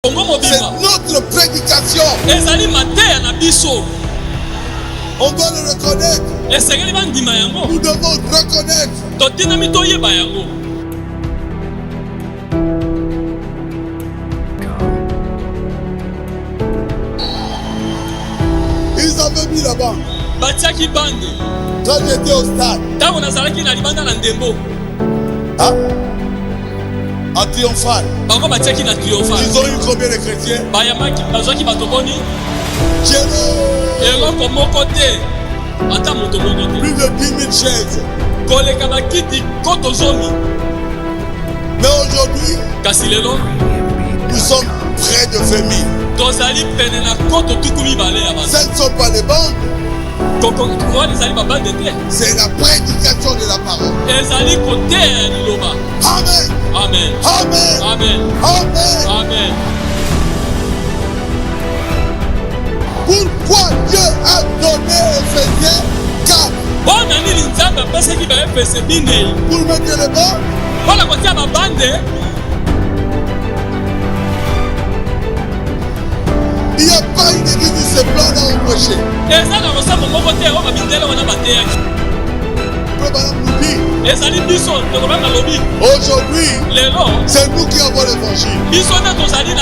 C'est notre prédication. On doit le reconnaître. Nous devons reconnaître. Ils avaient mis là-bas. Quand j'étais au stade. Ah? À Triomphal. Ils ont eu combien de chrétiens? Plus de 10 000 chaises. Mais aujourd'hui, nous sommes près de famille. Ce ne sont pas les bandes. C'est la prédication de la parole. Amen. Amen. Amen. Amen. Amen. Amen. Pourquoi Dieu a donné Éphésiens 4 pour mettre les bandes? Il n'y a pas une église qui se plaint dans le péché. Aujourd'hui, c'est nous qui avons l'évangile. Nous devons aller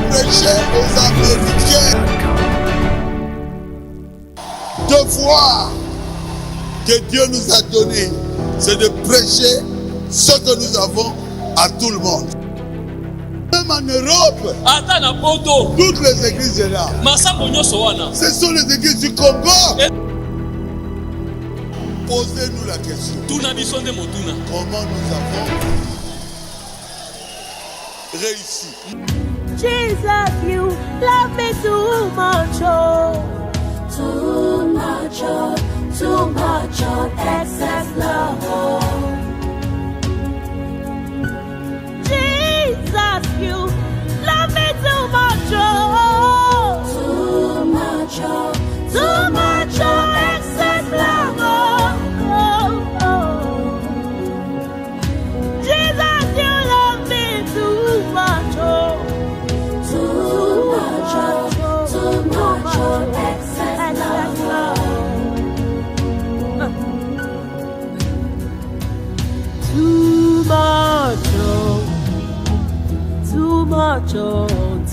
prêcher aux Américains de voir que Dieu nous a donné, c'est de prêcher ce que nous avons à tout le monde. Même en Europe, toutes les églises sont là. Ce sont les églises du Congo. Posez-nous la question. Comment nous avons réussi? Jesus, you love me too much, oh. Too much, oh. Too much, oh. Excess love, oh. Jesus, you love me too much, oh. Too much, oh. Too much, oh. Excess love, oh.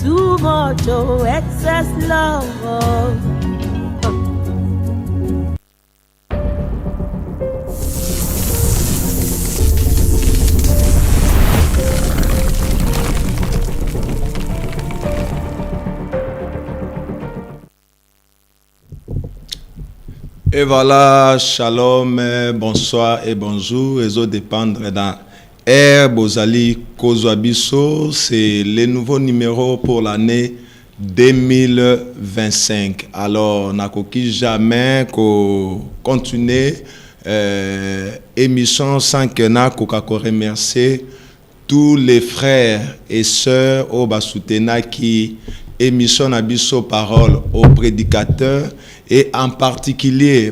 Too much, oh, excess love. Et voilà, shalom, bonsoir et bonjour. Les autres dépendent dans Bozali Kozwabiso, c'est le nouveau numéro pour l'année 2025. Alors, n'a jamais continuer émission sans que n'a remercier tous les frères et sœurs au Basutena qui émission Abisso parole aux prédicateurs et en particulier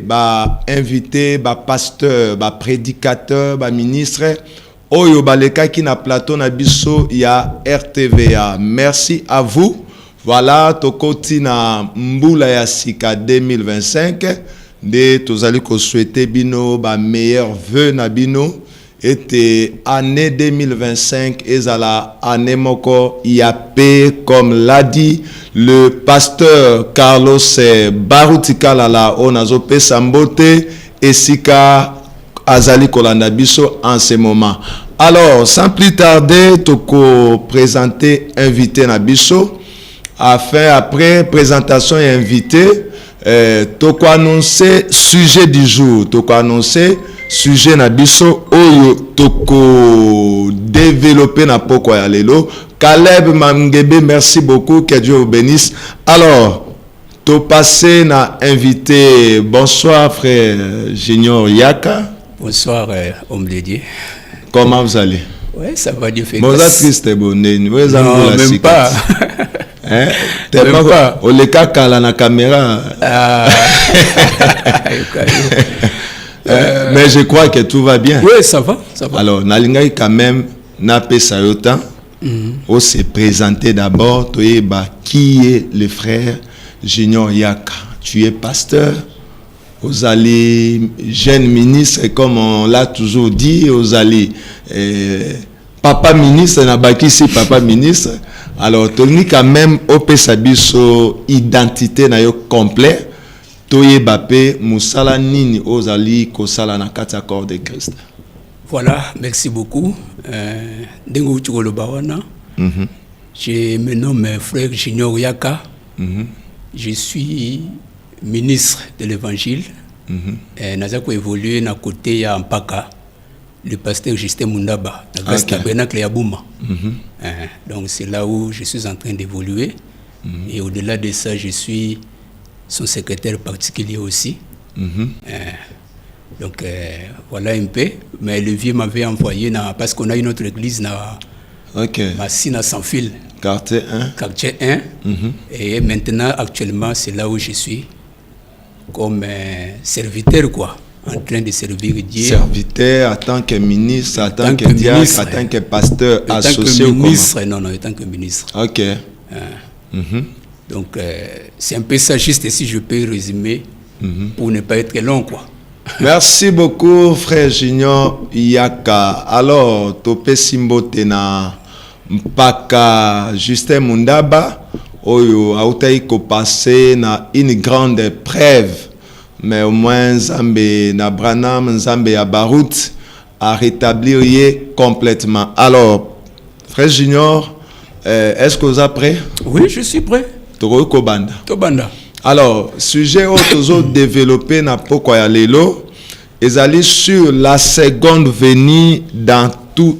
invité pasteur, prédicateur, ministre. Oyo baleka ki na plateau na biso ya RTVA. Merci à vous. Voilà, tokoti na mbula ya sika 2025 de tozali ko souhaiter bino meilleur vœu na bino et année 2025 ezala année moko ya paix comme l'a dit le pasteur Carlos Barutikala onazo pesa mbote esika Azali Kolanda Biso en ce moment. Alors, sans plus tarder, toko présenter invité Nabiso. Après présentation et invité, toko annoncer sujet du jour. Toko annoncer sujet Nabiso. Oyo toko développer na poko ya lelo. Caleb Mangebe, merci beaucoup. Que Dieu vous bénisse. Alors, to passé na invité. Bonsoir frère Junior Yaka. Bonsoir, homme de Dieu. Comment vous allez? Oui, ça va Dieu fait. Vous êtes triste, bonne. Non, même pas. Hein? Tellement pas. On les caca à la caméra. Mais je crois que tout va bien. Oui, ça va. Alors, Nalinga quand même n'a pas ça autant. On se présenter d'abord, qui est le frère Junior Yaka. Tu es pasteur, aux allées jeune ministre, comme on l'a toujours dit, aux allées papa ministre, n'a pas ici papa ministre. Alors, tu as quand même au identité na yo complet. Toye Bape Moussala Nini aux allées Kosala na kata corps de Christ. Voilà, merci beaucoup. Je me nomme frère Junior Yaka. Je suis ministre de l'évangile. Nazako évolué na côté ya Mpaka, le pasteur Justin Mundaba, dans tabernacle ya Bouma. Donc c'est là où je suis en train d'évoluer. Et au-delà de ça, je suis son secrétaire particulier aussi. Donc voilà un peu. Mais le vieux m'avait envoyé parce qu'on a une autre église Massina sans fil. Quartier 1. Quartier 1. Et maintenant, actuellement, c'est là où je suis. Comme serviteur, quoi. En train de servir Dieu. Serviteur, en tant que ministre, en tant que diacre, en tant que pasteur associé au ministre. Non, en tant que ministre. Ok. Donc, c'est un peu ça, juste si je peux résumer, pour ne pas être long, quoi. Merci beaucoup, frère Junior Yaka. Alors, Topé Simbotena Mpaka Justin Mundaba, Oyo Autaïko passé na une grande épreuve, mais au moins Zambé na Branham, Zambé à Barout a rétablir complètement. Alors, frère Junior, est-ce que vous êtes prêt? Oui, je suis prêt. Tobanda. Tobanda. Alors, sujet autour développé na pourquoi lelo, ils allaient sur la seconde venue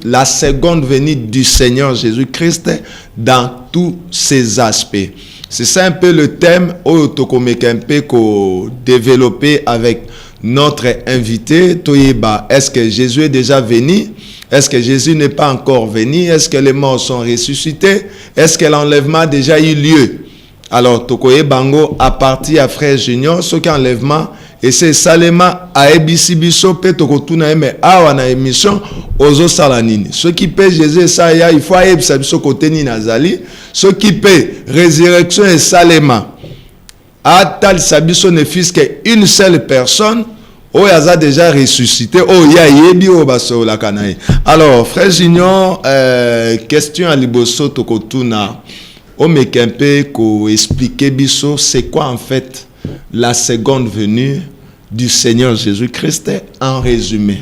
la seconde venue du Seigneur Jésus-Christ dans tous ses aspects. C'est ça un peu le thème qu'on développé avec notre invité Toyeba. Est-ce que Jésus est déjà venu? Est-ce que Jésus n'est pas encore venu? Est-ce que les morts sont ressuscités? Est-ce que l'enlèvement a déjà eu lieu? Alors, Tokoye Bango a parti à frère Junior, ce qui enlèvement, et c'est Salema à Ebisibiso, Petokotuna, mais Awana émission, Ozo Salanini. Ce qui paie Jésus et Saya, il faut Ebisabiso côté ni Nazali. Ce qui paie résurrection et Salema. Atal Sabiso ne fils qu'une seule personne, Oyaza déjà ressuscité, Oya Yebi Obaso la Kanaï. Alors, frère Junior, question à Liboso Tokotuna. On me peut expliquer biso c'est quoi en fait la seconde venue du Seigneur Jésus-Christ en résumé.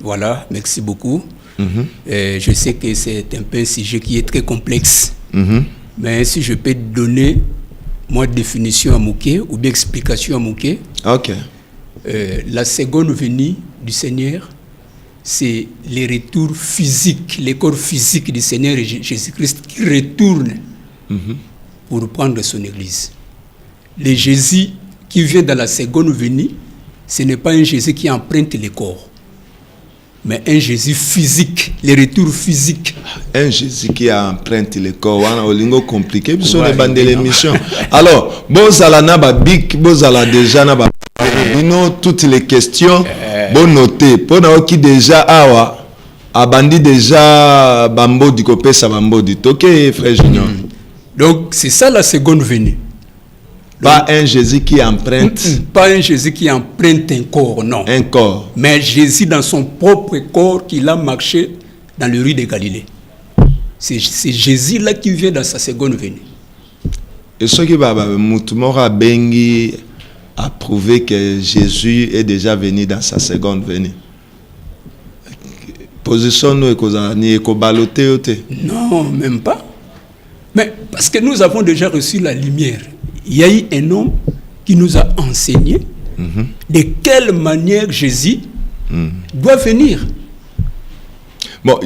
Voilà, merci beaucoup. Je sais que c'est un peu un sujet qui est très complexe, mais si je peux donner moi définition à Mouké ou bien explication à Mouké. Ok. La seconde venue du Seigneur, c'est les retours physiques, les corps physiques du Seigneur Jésus-Christ qui retourne pour prendre son église. Le Jésus qui vient dans la seconde venue, ce n'est pas un Jésus qui emprunte les corps, mais un Jésus physique, les retours physiques. Un Jésus qui emprunte les corps, on a un lingo compliqué, puis on a bandé l'émission. Alors, Bozala na ba big, Bozala déjà na ba toutes les questions, bon noté. Pour nous qui déjà awa, abandi déjà bambo du copé sa bambo du toké, frère Junior. Donc c'est ça la seconde venue. Pas un Jésus qui emprunte. Pas un Jésus qui emprunte un corps, non. Un corps. Mais Jésus dans son propre corps qu'il a marché dans le rue de Galilée. C'est Jésus là qui vient dans sa seconde venue. Et ce qui va Moutumora Bengi a prouvé que Jésus est déjà venu dans sa seconde venue. Position nous et non, même pas. Mais parce que nous avons déjà reçu la lumière. Il y a eu un homme qui nous a enseigné de quelle manière Jésus doit venir. Bon,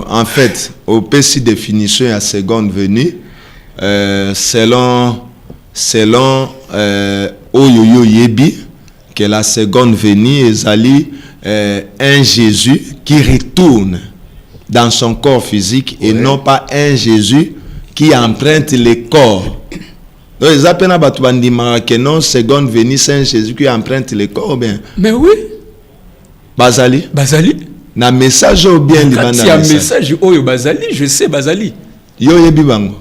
en fait, au PC définition à seconde venue, selon Oyoyo Yebi, que la seconde venue est un Jésus qui retourne dans son corps physique et non pas un Jésus qui emprunte les corps. Donc, ils appellent que non, seconde venue, c'est un Jésus qui emprunte les corps. Bien. Mais oui. Bazali. Na message ou bien libanda message. Si un message oyo bazali, je sais bazali. Yo yebi bango.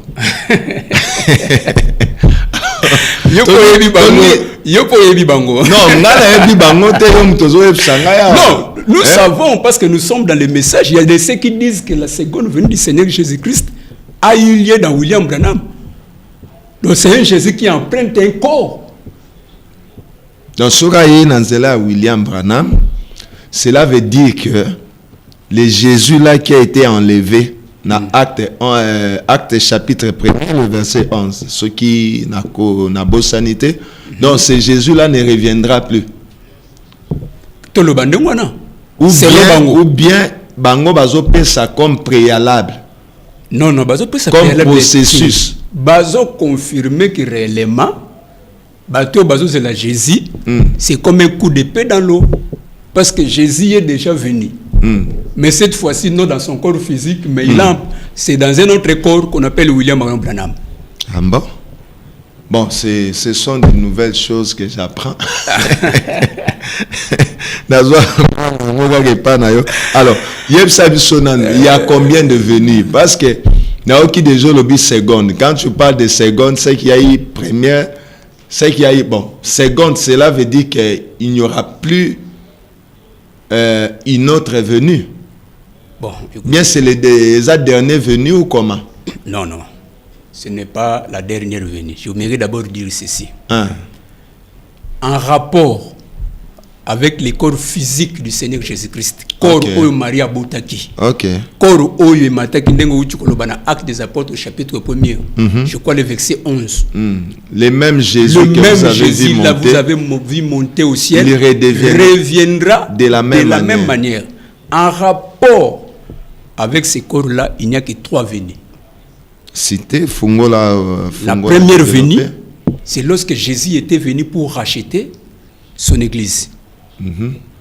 Yo po yebi bango. Non, ngala yebi bango te yo mtozo yebsanga ya. Non, nous savons parce que nous sommes dans les messages. Il y a des ceux qui disent que la seconde venue du Seigneur Jésus-Christ a eu lieu dans William Branham. Le Seigneur Jésus qui emprunte un corps. Dans Soraï Nanzela William Branham, cela veut dire que le Jésus là qui a été enlevé dans acte chapitre 1, le verset 11, ce qui n'a beau sanité, donc ce Jésus là ne reviendra plus. Ou bien bango bazo pesa comme préalable. Non, bazo pesa comme processus. Bazo confirmer que réellement bateau bazo c'est la Jésus, c'est comme un coup d'épée dans l'eau parce que Jésus est déjà venu. Mais cette fois-ci non dans son corps physique, mais c'est dans un autre corps qu'on appelle William Branham. Ah bon? Bon, ce sont de nouvelles choses que j'apprends. Alors, il y a combien de venues? Parce que Naoki déjà le seconde. Quand tu parles de seconde, c'est qu'il y a eu première, c'est qu'il y a eu seconde. Cela veut dire qu'il n'y aura plus une autre venue. Bon, bien c'est la dernière venue ou comment? Non, ce n'est pas la dernière venue. Je voudrais d'abord dire ceci. En rapport avec le corps physique du Seigneur Jésus-Christ, corps Oyo Maria Boutaki, corps Oyo Mataki Ndengo Uchukolobana, Acte des Apôtres, chapitre 1er, je crois le verset 11. Le même Jésus que vous avez vu monter, là, vous avez vu monter au ciel, il reviendra de la même manière. En rapport avec ce corps-là, il n'y a que 3 venues. Cité Fungola. La première venue, c'est lorsque Jésus était venu pour racheter son église.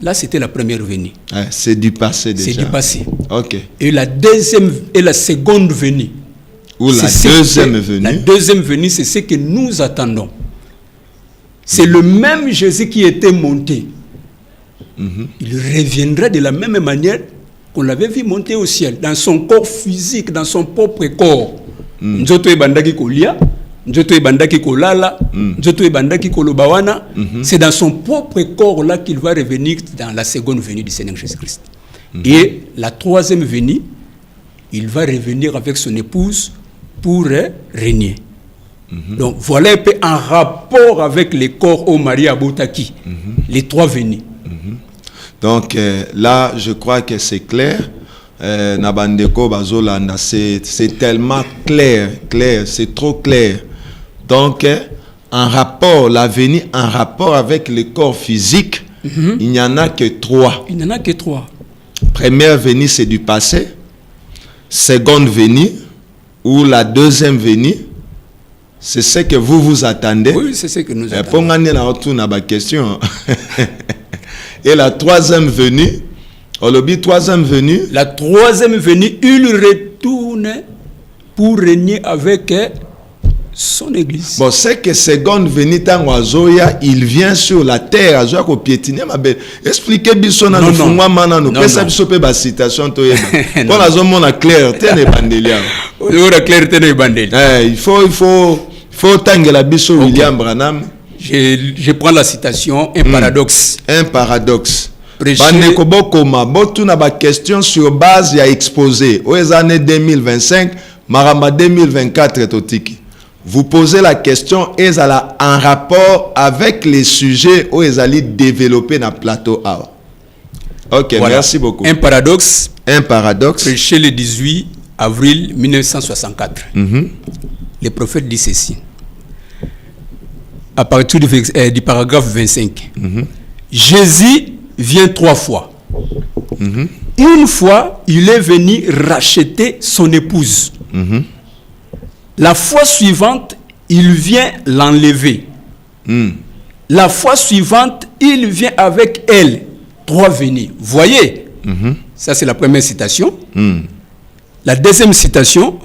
Là, c'était la première venue. C'est du passé déjà. C'est du passé. Ok. Et la deuxième et la seconde venue. Ou la deuxième venue. La deuxième venue, c'est ce que nous attendons. C'est le même Jésus qui était monté. Il reviendra de la même manière qu'on l'avait vu monter au ciel, dans son corps physique, dans son propre corps. Nzoto ebandaki kolia, nzoto ebandaki kolala, nzoto ebandaki kolobawana. C'est dans son propre corps là qu'il va revenir dans la seconde venue du Seigneur Jésus-Christ. Et la troisième venue, il va revenir avec son épouse pour régner. Donc voilà un peu en rapport avec les corps au Maria Boutaki, les 3 venues. Donc là, je crois que c'est clair. Nabandeko Bazolanda, c'est tellement clair, c'est trop clair. Donc, en rapport, la venue en rapport avec le corps physique, il n'y en a que 3. Il n'y en a que 3. Première venue, c'est du passé. Seconde venue, ou la deuxième venue, c'est ce que vous attendez. Oui, c'est ce que nous attendons. Pour gagner la question. Et la troisième venue, troisième venue. La troisième venue, il retourne pour régner avec son église. Bon, c'est que seconde venue, il vient sur la terre, expliquez bien dans le fond, nous citation. Pour la zone, on a clair, il faut tanguer la biso William Branham. Je prends la citation, un paradoxe. Un paradoxe. Bandeko bokoma botuna ba question sur base ya exposé aux années 2025 maramba 2024 totiki. Vous posez la question et ça en rapport avec les sujets où ils allaient développer dans plateau A. OK, voilà. Merci beaucoup. Un paradoxe. Prêché le 18 avril 1964. Le prophète dit ceci. À partir du paragraphe 25. Jésus vient 3 fois. Une fois, il est venu racheter son épouse. La fois suivante, il vient l'enlever. La fois suivante, il vient avec elle. 3 venues. Voyez, ça c'est la première citation. La deuxième citation,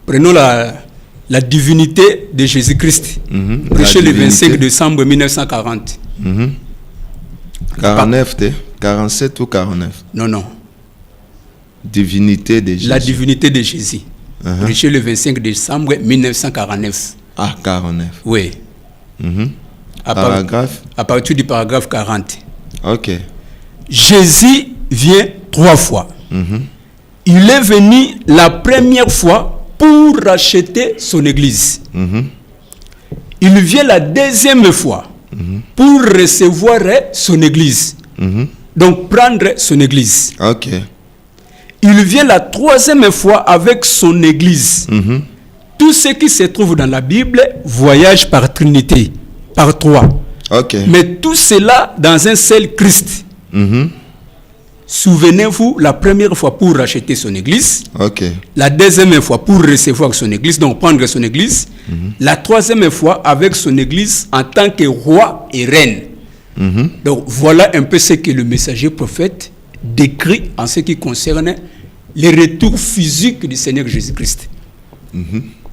prenons la divinité de Jésus-Christ. Prêché le 25 décembre 1940. 49, 47 ou 49? Non. Divinité de Jésus. La divinité de Jésus. Prêché le 25 décembre 1949. Ah, 49. Oui. Paragraphe. À partir du paragraphe 40. Ok. Jésus vient 3 fois. Il est venu la première fois pour racheter son église. Il vient la deuxième fois pour recevoir son église. Donc prendre son église. Ok. Il vient la troisième fois avec son église. Tout ce qui se trouve dans la Bible voyage par Trinité, par 3. Ok. Mais tout cela dans un seul Christ. Souvenez-vous, la première fois pour racheter son église, la deuxième fois pour recevoir son église, donc prendre son église, la troisième fois avec son église en tant que roi et reine. Donc voilà un peu ce que le messager prophète décrit en ce qui concerne le retour physique du Seigneur Jésus-Christ.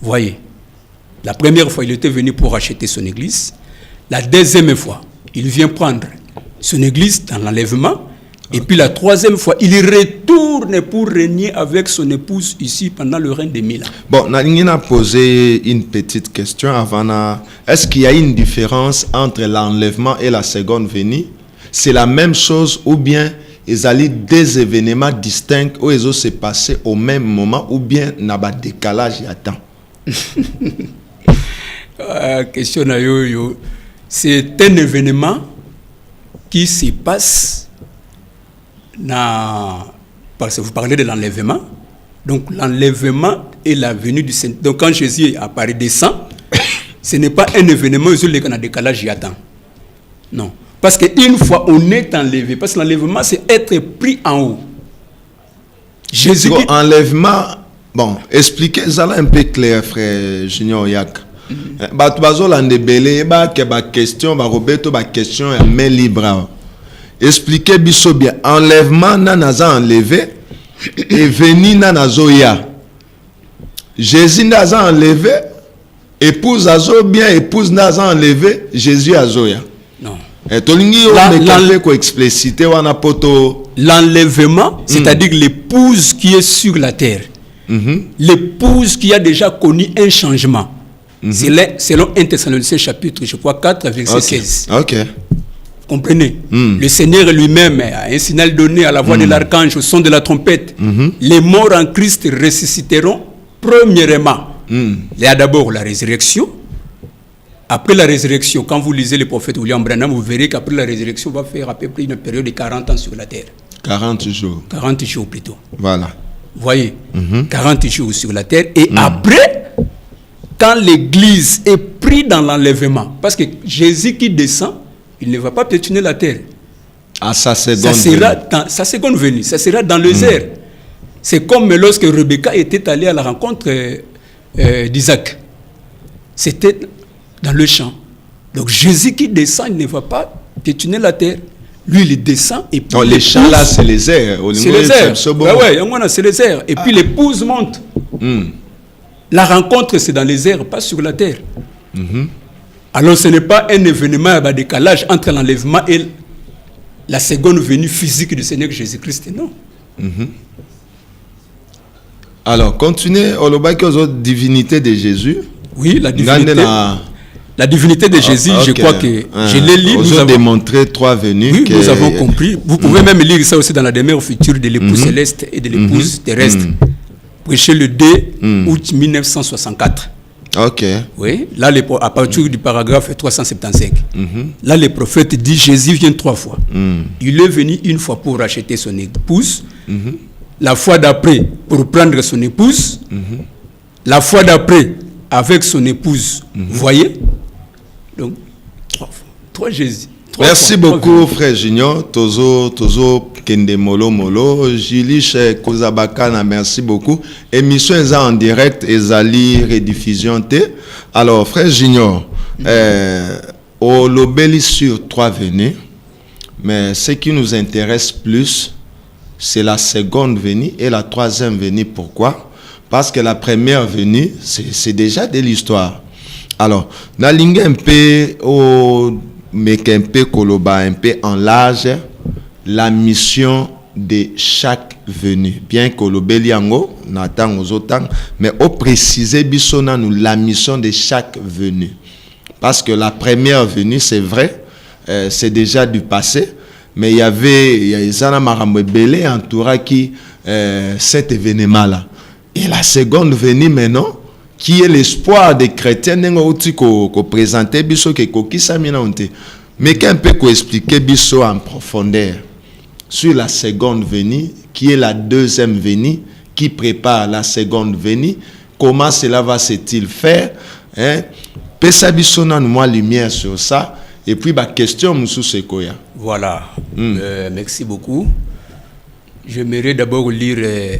Voyez, la première fois il était venu pour racheter son église, la deuxième fois il vient prendre son église dans l'enlèvement. Et puis la troisième fois, il retourne pour régner avec son épouse ici pendant le règne de 1000 ans. Bon, on a posé une petite question avant. Est-ce qu'il y a une différence entre l'enlèvement et la seconde venue? C'est la même chose ou bien il y a deux événements distincts où ils ont se passé au même moment ou bien il y a un décalage y a temps? Question à yo. C'est un événement qui se passe parce que vous parlez de l'enlèvement. Donc l'enlèvement et la venue du Seigneur. Donc quand Jésus apparaît descend, ce n'est pas un événement où il y a un décalage y attend. Non. Parce qu'une fois on est enlevé, parce que l'enlèvement c'est être pris en haut. Jésus dit... Enlèvement, bon, expliquez ça un peu clair, frère Junior Yak. Bah, tu vas l'endébélé, bah, question, bah, Roberto, bah, question, mais libre. Expliquez bien. Enlèvement, nanaza enlevé, et venu nanazoya. Jésus naza enlevé, épouse azo bien, épouse naza enlevé, Jésus azoya. Non. L'enlèvement, c'est-à-dire l'épouse qui est sur la terre. L'épouse qui a déjà connu un changement. C'est selon 1 Thessaloniciens chapitre, je crois, 4, verset 16. Ok. Comprenez? Le Seigneur lui-même a un signal donné à la voix de l'archange, au son de la trompette. Les morts en Christ ressusciteront premièrement. Il y a d'abord la résurrection. Après la résurrection, quand vous lisez le prophète William Branham, vous verrez qu'après la résurrection, on va faire à peu près une période de 40 ans sur la terre. 40 jours. 40 jours plutôt. Voilà. Vous voyez, 40 jours sur la terre. Et après, quand l'église est prise dans l'enlèvement, parce que Jésus qui descend, il ne va pas piétiner la terre. Ah, ça sera sa seconde venue. Ça sera dans le désert. C'est comme lorsque Rebecca était allée à la rencontre d'Isaac. C'était dans le champ. Donc Jésus qui descend, il ne va pas piétiner la terre. Lui, il descend et puis... les champs là, c'est les airs. C'est les airs. C'est les airs. Et puis l'épouse monte. La rencontre, c'est dans les airs, pas sur la terre. Alors ce n'est pas un événement de décalage entre l'enlèvement et la seconde venue physique du Seigneur Jésus-Christ, non. Alors, continuez au lobaki aux autres divinités de Jésus. Oui, la divinité de Jésus, je crois que je l'ai lu. Nous avons démontré 3 venues. Oui, nous avons compris. Vous pouvez même lire ça aussi dans la demeure future de l'épouse céleste et de l'épouse terrestre. Prêché le 2 août 1964. Ok. Oui, là, à partir du paragraphe 375. Là, le prophète dit Jésus vient 3 fois. Il est venu une fois pour racheter son épouse. La fois d'après, pour prendre son épouse. La fois d'après, avec son épouse. Vous voyez? Donc, 3 Jésus. Merci beaucoup, frère Junior. Tozo Kende Molo. Jilich Kozabakana, merci beaucoup. Émission est en direct et Zali rediffusion T. Alors, frère Junior, au Lobeli sur 3 venues, mais ce qui nous intéresse plus, c'est la seconde venue et la troisième venue. Pourquoi? Parce que la première venue, c'est déjà de l'histoire. Alors, dans l'ingé mais un peu koloba, un peu en large, la mission de chaque venue. Bien que le Beliango n'attend aux autres, mais au préciser bisona nous la mission de chaque venue. Parce que la première venue, c'est vrai, c'est déjà du passé, mais il y avait Zana Marambo Belé entouraki cet événement-là. Et la seconde venue maintenant, qui est l'espoir des chrétiens, qu'on présentait biso que kokisa minante. Mais qu'un peu qu'on expliquer biso en profondeur sur la seconde venue, qui est la deuxième venue, qui prépare la seconde venue, comment cela va se-t-il faire, hein? Pesa biso na moi lumière sur ça. Et puis ma question monsieur Sekoya. Voilà. Merci beaucoup. J'aimerais d'abord lire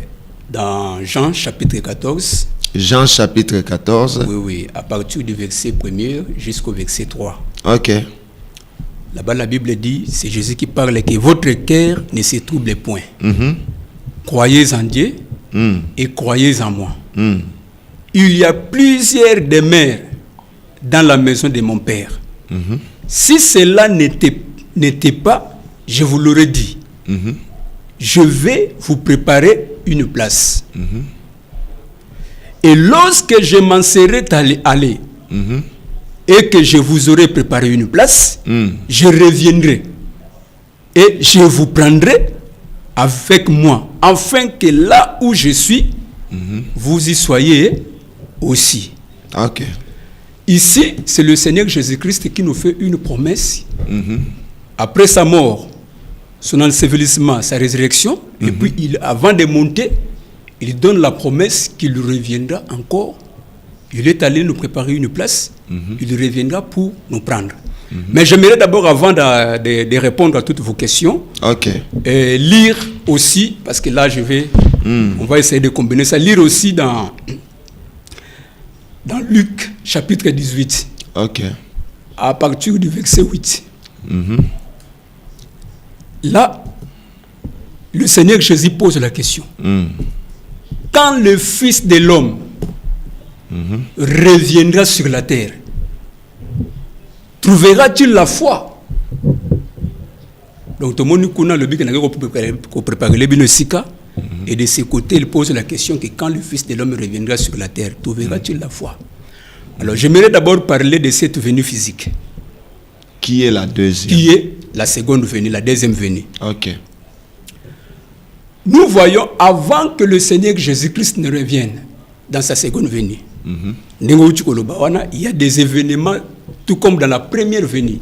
dans Jean chapitre 14. Jean chapitre 14. Oui, à partir du verset 1er jusqu'au verset 3. Ok. Là-bas, la Bible dit, c'est Jésus qui parle, que votre cœur ne se trouble point. Croyez en Dieu et croyez en moi. Il y a plusieurs demeures dans la maison de mon Père. Si cela n'était pas, je vous l'aurais dit. Je vais vous préparer une place. Et lorsque je m'en serai allé, et que je vous aurai préparé une place, je reviendrai et je vous prendrai avec moi, afin que là où je suis, vous y soyez aussi. Ok. Ici, c'est le Seigneur Jésus-Christ qui nous fait une promesse. Après sa mort, son ensevelissement, sa résurrection, et puis avant de monter, il donne la promesse qu'il reviendra encore. Il est allé nous préparer une place, il reviendra pour nous prendre. Mais j'aimerais d'abord, avant de répondre à toutes vos questions, lire aussi, parce que là on va essayer de combiner ça, lire aussi dans Luc chapitre 18, à partir du verset 8. Là, le Seigneur Jésus pose la question. Quand le Fils de l'homme reviendra sur la terre, trouvera-t-il la foi? Donc, tout le monde connaît le but qu'on prépare les binosika. Et de ce côté, il pose la question que quand le Fils de l'homme reviendra sur la terre, trouvera-t-il la foi? Alors, j'aimerais d'abord parler de cette venue physique. Qui est la deuxième? Qui est la seconde venue, la deuxième venue. Ok. Nous voyons, avant que le Seigneur Jésus-Christ ne revienne dans sa seconde venue, il y a des événements, tout comme dans la première venue.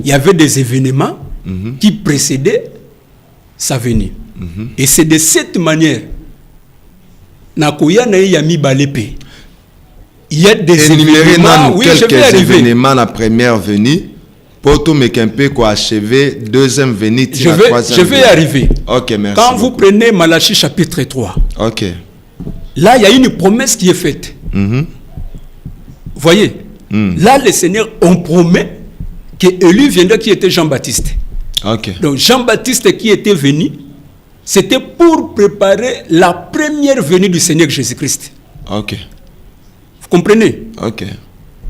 Il y avait des événements qui précédaient sa venue. Et c'est de cette manière, il y a des événements, oui, je vais arriver. Événements la première venue, pour tout mais qu'un peu quoi achever, deuxième venue, je vais y arriver. Ok, merci. Quand vous prenez Malachie chapitre 3, là il y a une promesse qui est faite. Voyez, là le Seigneur, on promet que Élie viendra, qui était Jean-Baptiste. Donc Jean-Baptiste qui était venu, c'était pour préparer la première venue du Seigneur Jésus-Christ. Vous comprenez?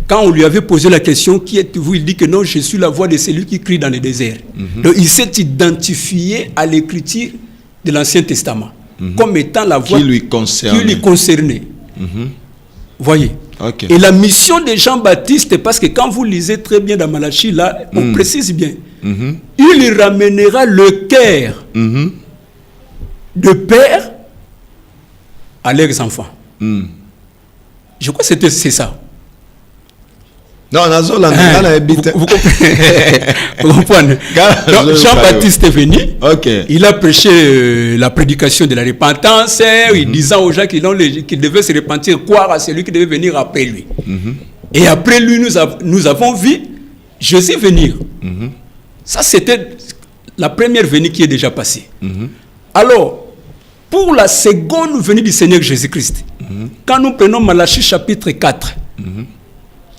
Quand on lui avait posé la question, qui êtes-vous? Il dit que non, je suis la voix de celui qui crie dans le désert. Donc il s'est identifié à l'écriture de l'Ancien Testament comme étant la voix qui lui concernait. Voyez. Et la mission de Jean-Baptiste, parce que quand vous lisez très bien dans Malachie, là, on précise bien. Il ramènera le cœur de père à leurs enfants. Je crois que c'est ça. Non, vous comprenez. Donc, Jean-Baptiste est venu. Il a prêché la prédication de la repentance, disant aux gens qu'ils devaient se repentir, croire à celui qui devait venir après lui. Et après lui, nous avons vu Jésus venir. Ça, c'était la première venue qui est déjà passée. Alors, pour la seconde venue du Seigneur Jésus-Christ, quand nous prenons Malachie chapitre 4,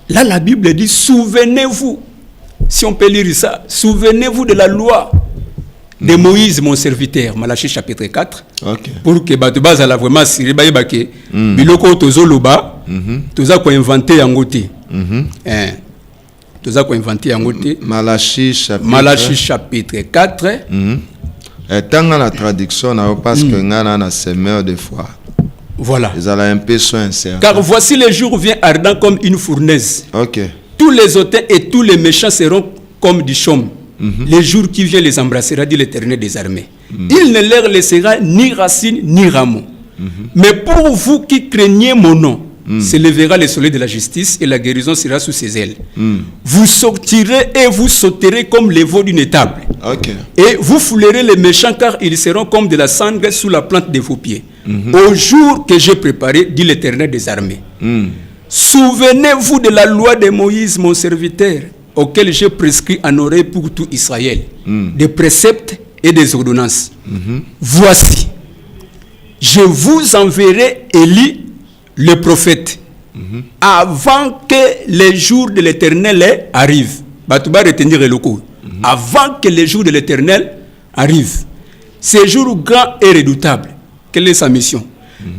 là, la Bible dit, souvenez-vous, si on peut lire ça, souvenez-vous de la loi de Moïse, mon serviteur, Malachie chapitre 4, pour que Batouba la vraiment siri baïbake, biloko tozo loba, toza ko inventé yangote. Toza ko inventé yangote. Malachie chapitre 4. Tant dans la traduction, parce que nous avons un semeur de foi. Voilà. Ils ont un peu incertain. Car voici les jours vient ardent comme une fournaise. Ok. Tous les hautains et tous les méchants seront comme du chaume. Les jours qui viennent les embrassera, dit l'Éternel des armées. Il ne leur laissera ni racine ni rameau. Mais pour vous qui craignez mon nom, s'élèvera le soleil de la justice et la guérison sera sous ses ailes. Vous sortirez et vous sauterez comme les veaux d'une étable. Okay. Et vous foulerez les méchants car ils seront comme de la cendre sous la plante de vos pieds. Au jour que j'ai préparé, dit l'Éternel des armées. Souvenez-vous de la loi de Moïse, mon serviteur, auquel j'ai prescrit en oreille pour tout Israël, des préceptes et des ordonnances. Voici, je vous enverrai Élie, le prophète, avant que les jours de l'Éternel arrivent. Batouba retenir le coup. Avant que les jours de l'Éternel arrivent. Ces jours grands et redoutables. Quelle est sa mission?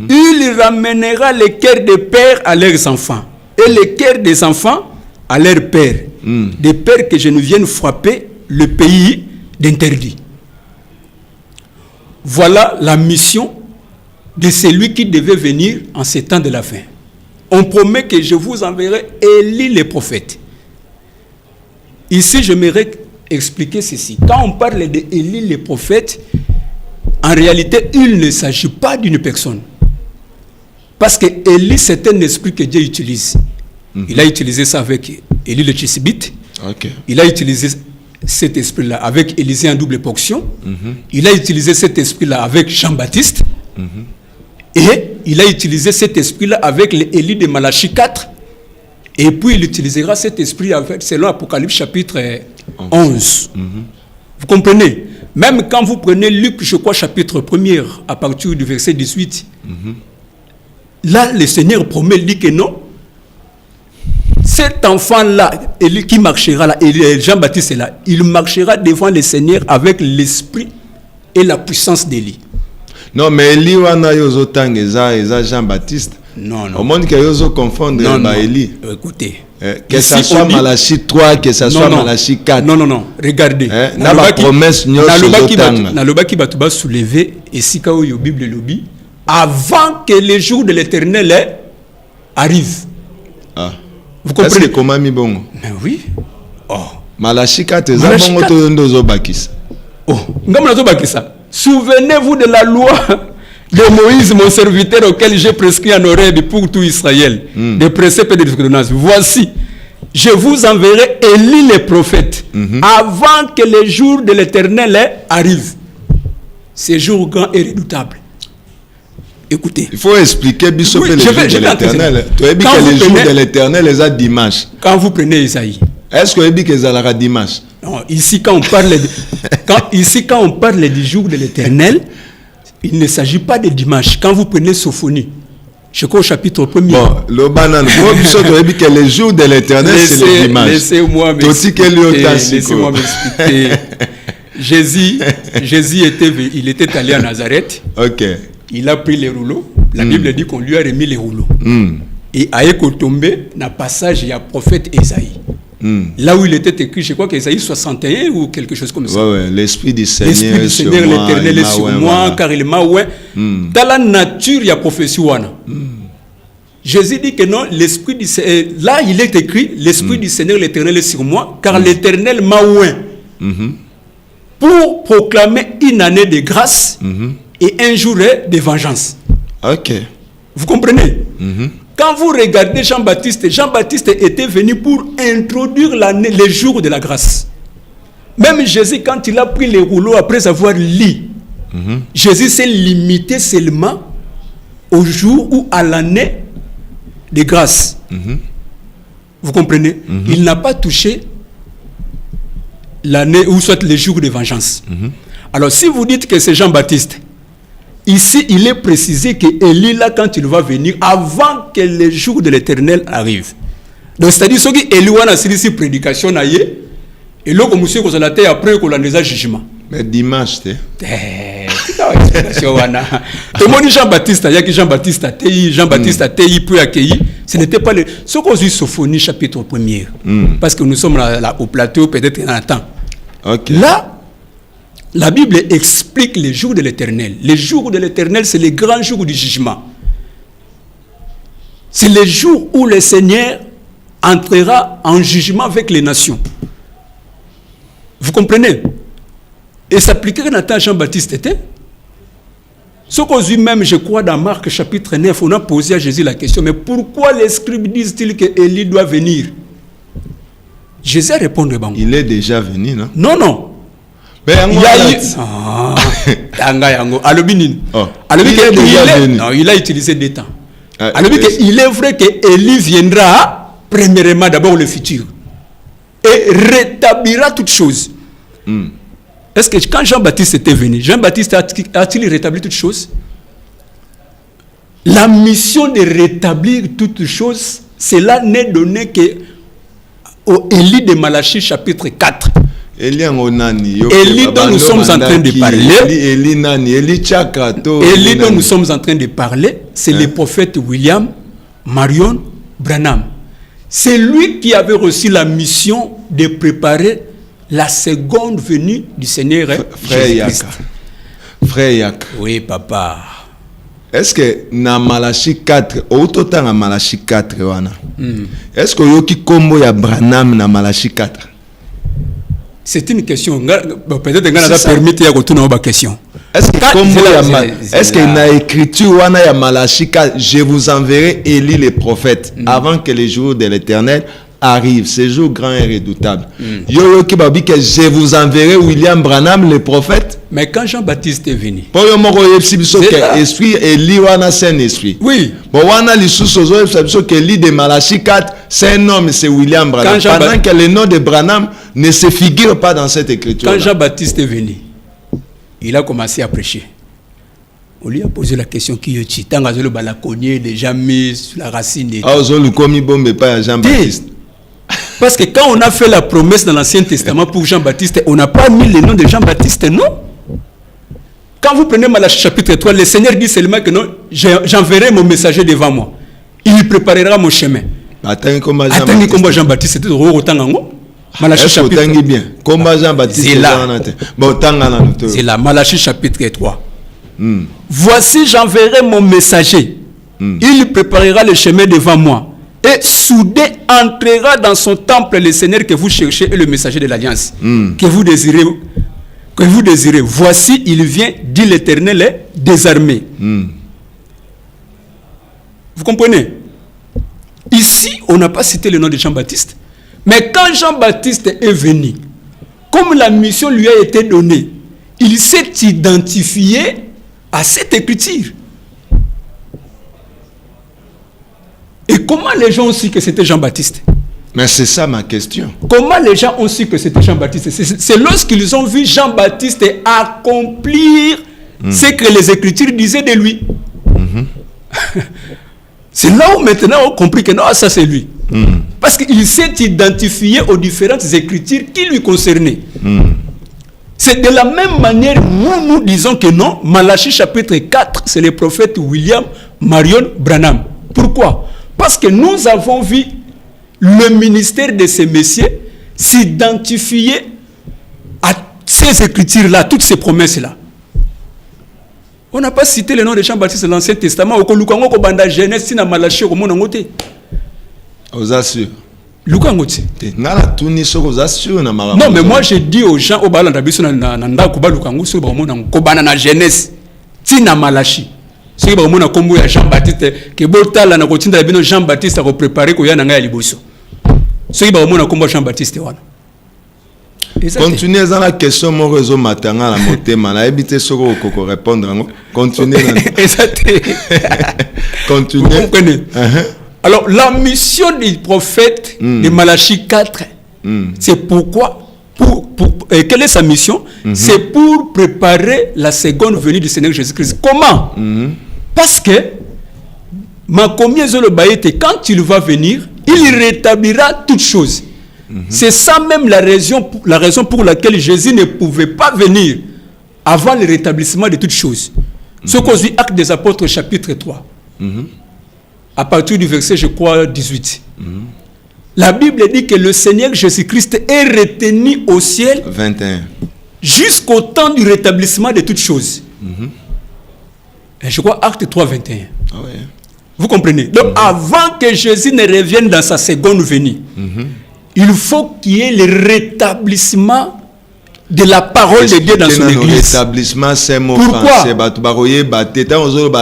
Il ramènera les cœurs des pères à leurs enfants et les cœurs des enfants à leurs pères. Des pères que je ne vienne frapper le pays d'interdit. Voilà la mission de celui qui devait venir en ces temps de la fin. On promet que je vous enverrai Élie le prophète. Ici, j'aimerais expliquer ceci. Quand on parle d'Élie le prophète, en réalité, il ne s'agit pas d'une personne. Parce que Élie, c'est un esprit que Dieu utilise. Il a utilisé ça avec Élie le Tishbite. Okay. Il a utilisé cet esprit-là avec Élisée en double portion. Il a utilisé cet esprit-là avec Jean-Baptiste. Et il a utilisé cet esprit-là avec Élie de Malachie 4. Et puis il utilisera cet esprit avec, selon Apocalypse chapitre 11. Vous comprenez? Même quand vous prenez Luc, je crois, chapitre 1er, à partir du verset 18, là, le Seigneur promet, dit que non. Cet enfant-là, qui marchera là, Jean-Baptiste est là, il marchera devant le Seigneur avec l'esprit et la puissance d'Élie. Non, mais Élie, Jean-Baptiste. Non, non. Au monde qui a confondre Élie. Écoutez. Que ça soit Malachie 3, que ça soit Malachie 4. Non, non, non. Regardez. Dans la promesse, nous avons qui soulever, et si quand la Bible le dit, avant que les jours de l'Éternel arrivent. Ah. Vous comprenez? Comment mi bon? Mais oui. Oh. Malachie 4, c'est ça. Oh. Souvenez-vous de la loi de Moïse, mon serviteur, auquel j'ai prescrit en oreille pour tout Israël, des préceptes et des ordonnances. Voici, je vous enverrai Élie le prophète, avant que les jours de l'Éternel arrivent. Ces jours grands et redoutables. Écoutez. Il faut expliquer les jours de l'Éternel. Tu as dit que les jours de l'Éternel, les a dimanche. Quand vous prenez Isaïe. Est-ce que vous avez dit que ça aura dimanche? Non, ici quand on parle du jour de l'Éternel, il ne s'agit pas de dimanche. Quand vous prenez Sophonie, je crois au chapitre 1er. Bon, le banane, vous avez dit que les jours de l'Éternel, c'est le dimanche. Laissez-moi m'expliquer. Jésus était allé à Nazareth. Ok. Il a pris les rouleaux. La Bible dit qu'on lui a remis les rouleaux. Et a tombé dans le passage, il y a prophète Esaïe. Là où il était écrit, je crois qu'Esaïe 61 ou quelque chose comme ça. Ouais, l'Esprit du Seigneur, l'Éternel est sur moi, car il m'a oué. Dans la nature, il y a prophétie. Jésus dit que non, l'Esprit du Seigneur, là il est écrit, l'Esprit du Seigneur, l'Éternel est sur moi, car l'Éternel m'a oué. Pour proclamer une année de grâce et un jour de vengeance. Ok. Vous comprenez? Quand vous regardez Jean-Baptiste était venu pour introduire les jours de la grâce. Même Jésus, quand il a pris les rouleaux après avoir lu, Jésus s'est limité seulement au jour ou à l'année de grâce. Vous comprenez? Il n'a pas touché l'année ou soit les jours de vengeance. Alors si vous dites que c'est Jean-Baptiste, ici, il est précisé que Élie, là, quand il va venir, avant que les jours de l'Éternel arrivent. Donc, c'est-à-dire, ce qui Élie, on a ici prédication, et là, comme monsieur, après, qu'on a déjà jugement. Mais dimanche, tu tout le monde dit Jean-Baptiste, il y a que Jean-Baptiste a été peu accueilli. Ce n'était pas le. Ce qu'on dit Sophonie, chapitre 1er. Parce que nous sommes là, au plateau, peut-être en temps. Okay. Là, La Bible explique les jours de l'Éternel. Les jours de l'Éternel, c'est les grands jours du jugement. C'est les jours où le Seigneur entrera en jugement avec les nations. Vous comprenez? Et s'appliquerait à Jean-Baptiste était. Ce qu'on dit même, je crois, dans Marc chapitre 9, on a posé à Jésus la question, mais pourquoi les scribes disent-ils que Élie doit venir? Jésus a répondu, il est déjà venu, non? Non, non. Mais il a utilisé des temps. Il est vrai que Élie viendra, premièrement, d'abord le futur, et rétablira toutes choses. Est-ce que quand Jean-Baptiste était venu, Jean-Baptiste a-t-il rétabli toutes choses? La mission de rétablir toutes choses, cela n'est donné que au Élie de Malachie chapitre 4. Élie dont nous sommes en train de parler, Élie dont nous sommes en train de parler, c'est le prophète William Marion Branham. C'est lui qui avait reçu la mission de préparer la seconde venue du Seigneur Jésus-Christ. Frère Yak. Oui, papa. Est-ce que dans Malachie 4, autant dans Malachie 4, est-ce que yoki kombo ya Branham dans Malachie 4? C'est une question. Peut-être que nous avons permis de retourner à question. Est-ce que dans l'écriture, il y a Malachie 4, je vous enverrai Élie le prophète avant que les jours de l'Éternel arrivent. Ce jour grand et redoutable. Yo qui babi que je vous enverrai William Branham le prophète. Mais quand Jean-Baptiste est venu, pour yo moko yebisi que esprit Élie wana c'est un esprit. Oui. Bon wana lisusu zo yebisi que Élie de Malachie 4 c'est un homme, c'est William Branham. Pendant que le nom de Branham ne se figure pas dans cette écriture. Quand Jean-Baptiste est venu, il a commencé à prêcher. On lui a posé la question qui est chi. Tant que le balaconier déjà mis sur la racine. Ah, on le commis bombe pas Jean-Baptiste. Parce que quand on a fait la promesse dans l'Ancien Testament pour Jean-Baptiste, on n'a pas mis le nom de Jean-Baptiste, non? Quand vous prenez Malachie chapitre 3, le Seigneur dit seulement que non, j'enverrai mon messager devant moi. Il préparera mon chemin. Attendez comment Jean-Baptiste était autant en haut. Malachie chapitre 3. Bien. Comment Jean-Baptiste c'est là, Malachie chapitre 3. Voici, j'enverrai mon messager. Il préparera le chemin devant moi. Et soudain entrera dans son temple le Seigneur que vous cherchez et le messager de l'Alliance. Que vous désirez. Voici, il vient, dit l'Éternel, désarmé. Vous comprenez? Ici, on n'a pas cité le nom de Jean-Baptiste. Mais quand Jean-Baptiste est venu, comme la mission lui a été donnée, il s'est identifié à cette écriture. Et comment les gens ont su que c'était Jean-Baptiste? Mais c'est ça ma question. Comment les gens ont su que c'était Jean-Baptiste? C'est lorsqu'ils ont vu Jean-Baptiste accomplir ce que les Écritures disaient de lui. C'est là où maintenant on a compris que non, ça c'est lui. Parce qu'il s'est identifié aux différentes Écritures qui lui concernaient. C'est de la même manière où nous disons que non, Malachie chapitre 4, c'est le prophète William Marion Branham. Pourquoi? Parce que nous avons vu le ministère de ces messieurs s'identifier à ces écritures-là, toutes ces promesses-là. On n'a pas cité le nom de Jean-Baptiste dans l'Ancien Testament. Genèse, Malachie, vous assure. Non, mais moi je dis aux gens, Genèse, Tina Malachi. Si vous avez Jean-Baptiste, que Jean-Baptiste a préparé que Yananga Liboso. Si vous avez Jean-Baptiste, continuez dans la question, mon réseau matin, la montée, la habité sur le répondre. Continuez. Continuez. Vous comprenez? Alors, la mission du prophète de Malachie 4, c'est pourquoi, quelle est sa mission? C'est pour préparer la seconde venue du Seigneur Jésus-Christ. Comment? Parce que, quand il va venir, il rétablira toutes choses. C'est ça même la raison pour laquelle Jésus ne pouvait pas venir avant le rétablissement de toutes choses. Ce qu'on dit, Actes des Apôtres, chapitre 3. À partir du verset, je crois, 18. La Bible dit que le Seigneur Jésus-Christ est retenu au ciel. 21. jusqu'au temps du rétablissement de toutes choses. Et je crois Acte 3, 21. Ah ouais. Vous comprenez? Donc avant que Jésus ne revienne dans sa seconde venue, il faut qu'il y ait le rétablissement de la parole de Dieu dans son église. Rétablissement, c'est mot Pourquoi?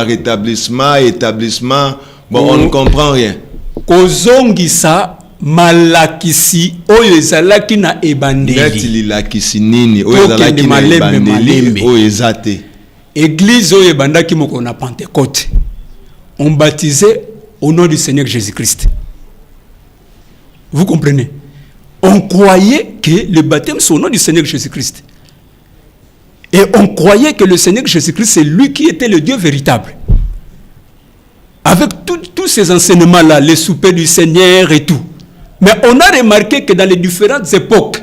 Rétablissement, établissement, bon, on ne comprend rien. Kozongisa malakisi oyo ezalaki na ebandeli. Église oyo ebandaki moko na Pentecôte. On baptisait au nom du Seigneur Jésus-Christ. Vous comprenez? On croyait que le baptême c'est au nom du Seigneur Jésus-Christ. Et on croyait que le Seigneur Jésus-Christ c'est lui qui était le Dieu véritable. Avec tous ces enseignements-là, les soupers du Seigneur et tout. Mais on a remarqué que dans les différentes époques,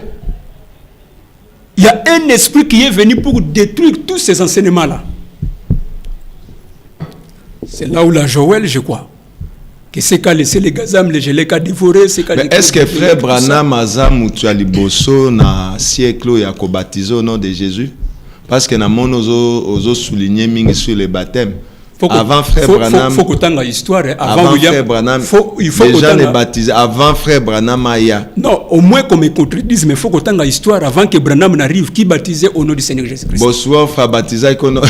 il y a un esprit qui est venu pour détruire tous ces enseignements-là. C'est là où la Joël, je crois, que c'est qu'a laissé les gazam, les gelés qu'a dévoré, c'est qu'a. Est-ce que frère Branham Azam tu as liboso na siècle ya ko baptisé au nom de Jésus? Parce que na mon ozo souligner mingi sur le baptême. Avant frère Branham, faut que tu histoire. Avant frère Branham, il faut déjà les baptiser. Avant frère Branham Aya. Non, au moins qu'on me contredise, mais il faut que tu histoire avant que Branham n'arrive, qui baptisait au nom du Seigneur Jésus-Christ. Bonsoir, frère baptisé au nom.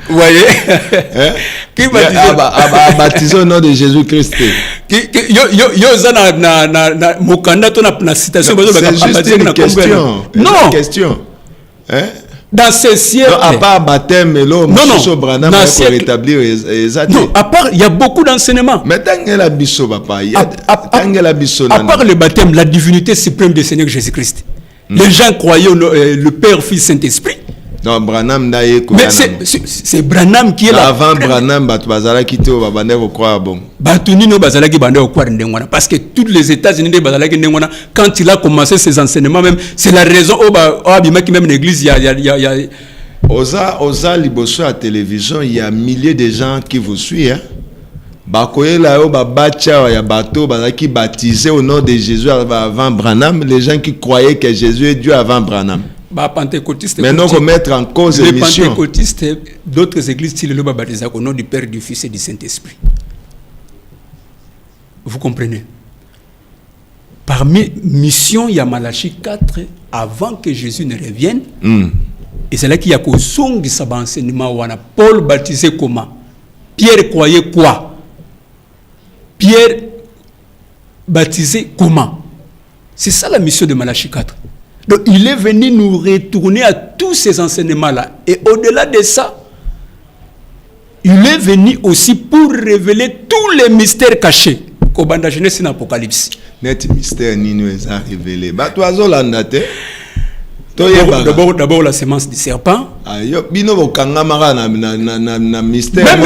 Vous voyez? Qui baptisé au nom de Jésus-Christ. C'est juste une question. Non. Une question. Hein? Dans ces siècles. Non, à part baptême, non, rétablir non, à part, il y a beaucoup d'enseignements. Mais tant que la bisso, papa, à part le baptême, la divinité suprême du Seigneur Jésus-Christ. Les gens croyaient le Père, Fils, Saint-Esprit. Non, Branham mais c'est Branham qui est là. Avant Branham, Bazala qui était au Babane, vous croyez bon. Batunino Bazala qui bande au Ndengwana. Parce que tous les États-Unis de Bazala qui Ndengwana, quand il a commencé ses enseignements, même, c'est la raison où Abima qui même l'église, il y a. Oza Liboso à la télévision, il y a milliers de gens qui vous suivent. Bakoye là où Babacha, il y a bateau, qui baptisé au nom de Jésus avant Branham, les gens qui croyaient que Jésus est Dieu avant Branham. Maintenant, on mettre en cause les mission. Pentecôtistes, d'autres églises, ils le baptisent au nom du Père, du Fils et du Saint-Esprit. Vous comprenez? Parmi mission, il y a Malachie 4, avant que Jésus ne revienne. Et c'est là qu'il y a qu'au son de sa enseignement, Paul baptisé comment? Pierre croyait quoi? Pierre baptisé comment? C'est ça la mission de Malachie 4. Donc il est venu nous retourner à tous ces enseignements-là. Et au-delà de ça, il est venu aussi pour révéler tous les mystères cachés qu'au banda Genèse et Apocalypse. Net mystère ni nous a révélé. D'abord la sémence du serpent. Même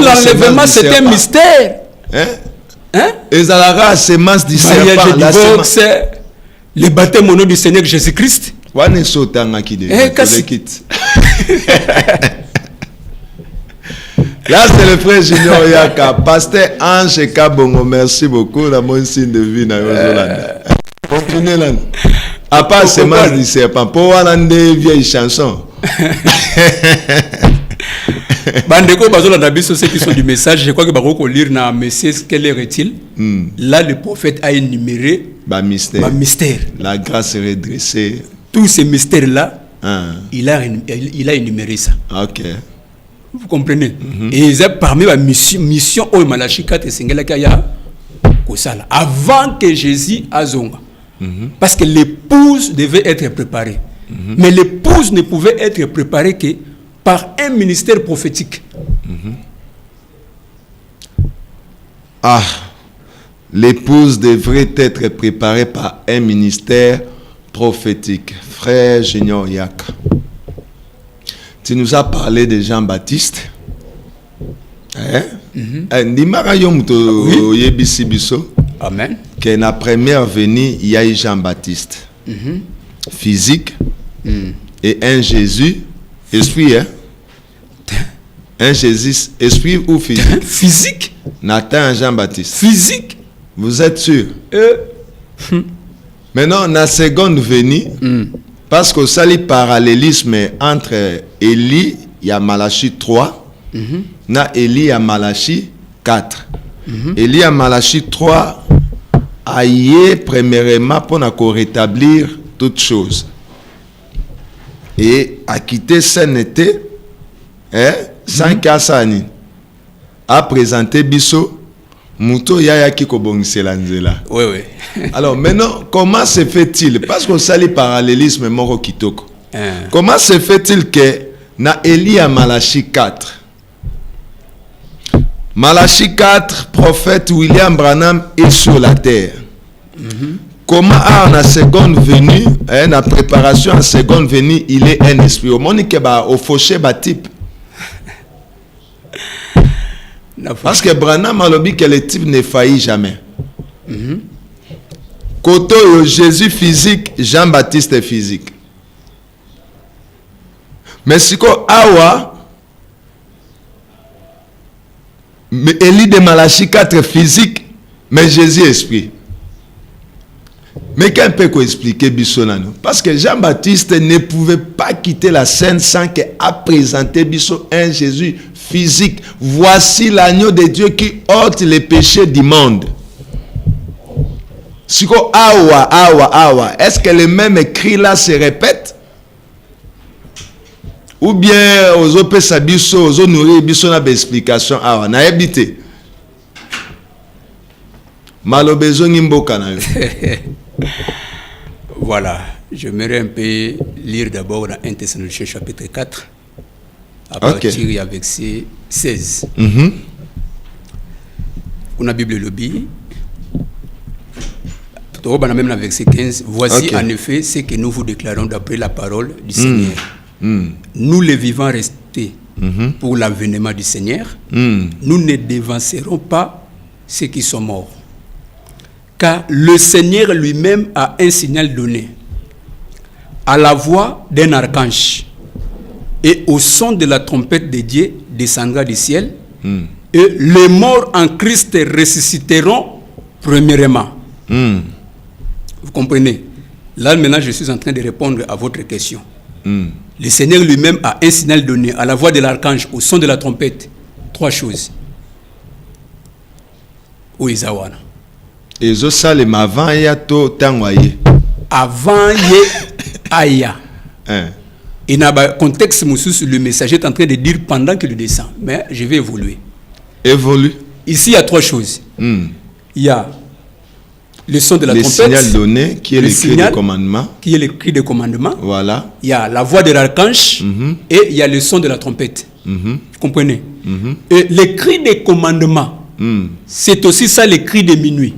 l'enlèvement c'est un mystère. Hein? Et la sémence du serpent. Le baptême au nom du Seigneur Jésus-Christ. Là, c'est le frère Junior Yaka. Pasteur Ange Kabongo, merci beaucoup. La mon signe de vie. Continuez là. À part sémence du serpent, pour avoir des vieilles chansons. Bandeko Bazola ceux qui sont du message, je crois que Baroko lire na Messias, quelle heure est-il? Là, le prophète a énuméré mystère. La grâce est redressée. Tous ces mystères-là, il a énuméré ça. Ok. Vous comprenez? Et parmi la mission au Malachie 4 et Sengela Kaya, avant que Jésus azonga. Parce que l'épouse devait être préparée. Mais l'épouse ne pouvait être préparée que par un ministère prophétique. L'épouse devrait être préparée par un ministère prophétique. Frère Junior Yak, tu nous as parlé de Jean-Baptiste. Amen. Que la première venue, il y a eu Jean-Baptiste. Physique. Et un Jésus. Esprit, hein? Un Jésus, esprit ou physique? Physique. Nathan Jean-Baptiste. Physique. Vous êtes sûr? Maintenant, la seconde venue, parce que ça le parallélisme entre Élie et Malachie 3, na Élie et Malachie 4. Élie et Malachie 3 a yé premièrement pour rétablir toutes choses. Et a quitté Sénété, sans Kassani, a présenté Bisso. Mouto yaya ki kobongisela nzela. Oui, oui. Alors maintenant, comment se fait-il? Parce qu'on sait le parallélisme moro kitoko. Comment se fait-il que na Élie à Malachie 4? Malachie 4, prophète William Branham est sur la terre. Comment à la seconde venue, la préparation en seconde venue, il est un esprit. Au monde qui va au fauché ba type. Parce que Branham a dit que le type ne faillit jamais. Koto yo Jésus physique, Jean-Baptiste physique. Mais si ko awa, Élie de Malachie 4 physique, mais Jésus esprit. Mais qu'un peut expliquer Bissonano? Parce que Jean-Baptiste ne pouvait pas quitter la scène sans qu'il a présenté Bisso un Jésus physique. Voici l'agneau de Dieu qui ôte les péchés du monde. Siko awa. Est-ce que le même écrit là se répète? Ou bien aux opé sabiso, aux nourrir Bisso na explication awa na habité. Malobezo ngimboka na yo. Voilà, j'aimerais un peu lire d'abord dans 1 Thessaloniciens chapitre 4, à partir du verset 16. On a Bible lobby. Même dans verset 15. Voici en effet ce que nous vous déclarons d'après la parole du Seigneur. Nous les vivants restés pour l'avènement du Seigneur, nous ne dévancerons pas ceux qui sont morts. Car le Seigneur lui-même a un signal donné. À la voix d'un archange et au son de la trompette de Dieu descendra du ciel, et les morts en Christ ressusciteront premièrement. Vous comprenez? Là maintenant je suis en train de répondre à votre question. Le Seigneur lui-même a un signal donné. À la voix de l'archange, au son de la trompette. 3 choses. Où est Zawana? Et zo salem avant ya to tangwaye. Avant ye aya. Et dans le contexte, le messager est en train de dire pendant qu'il descend. Mais je vais évoluer. Évolue. Ici, il y a 3 choses. Il y a le son de la trompette. Le signal donné, qui est le cri de commandement. Qui est le cri de commandement. Voilà. Il y a la voix de l'archange. Et il y a le son de la trompette. Vous comprenez? Et le cri de commandement, c'est aussi ça le cri de minuit.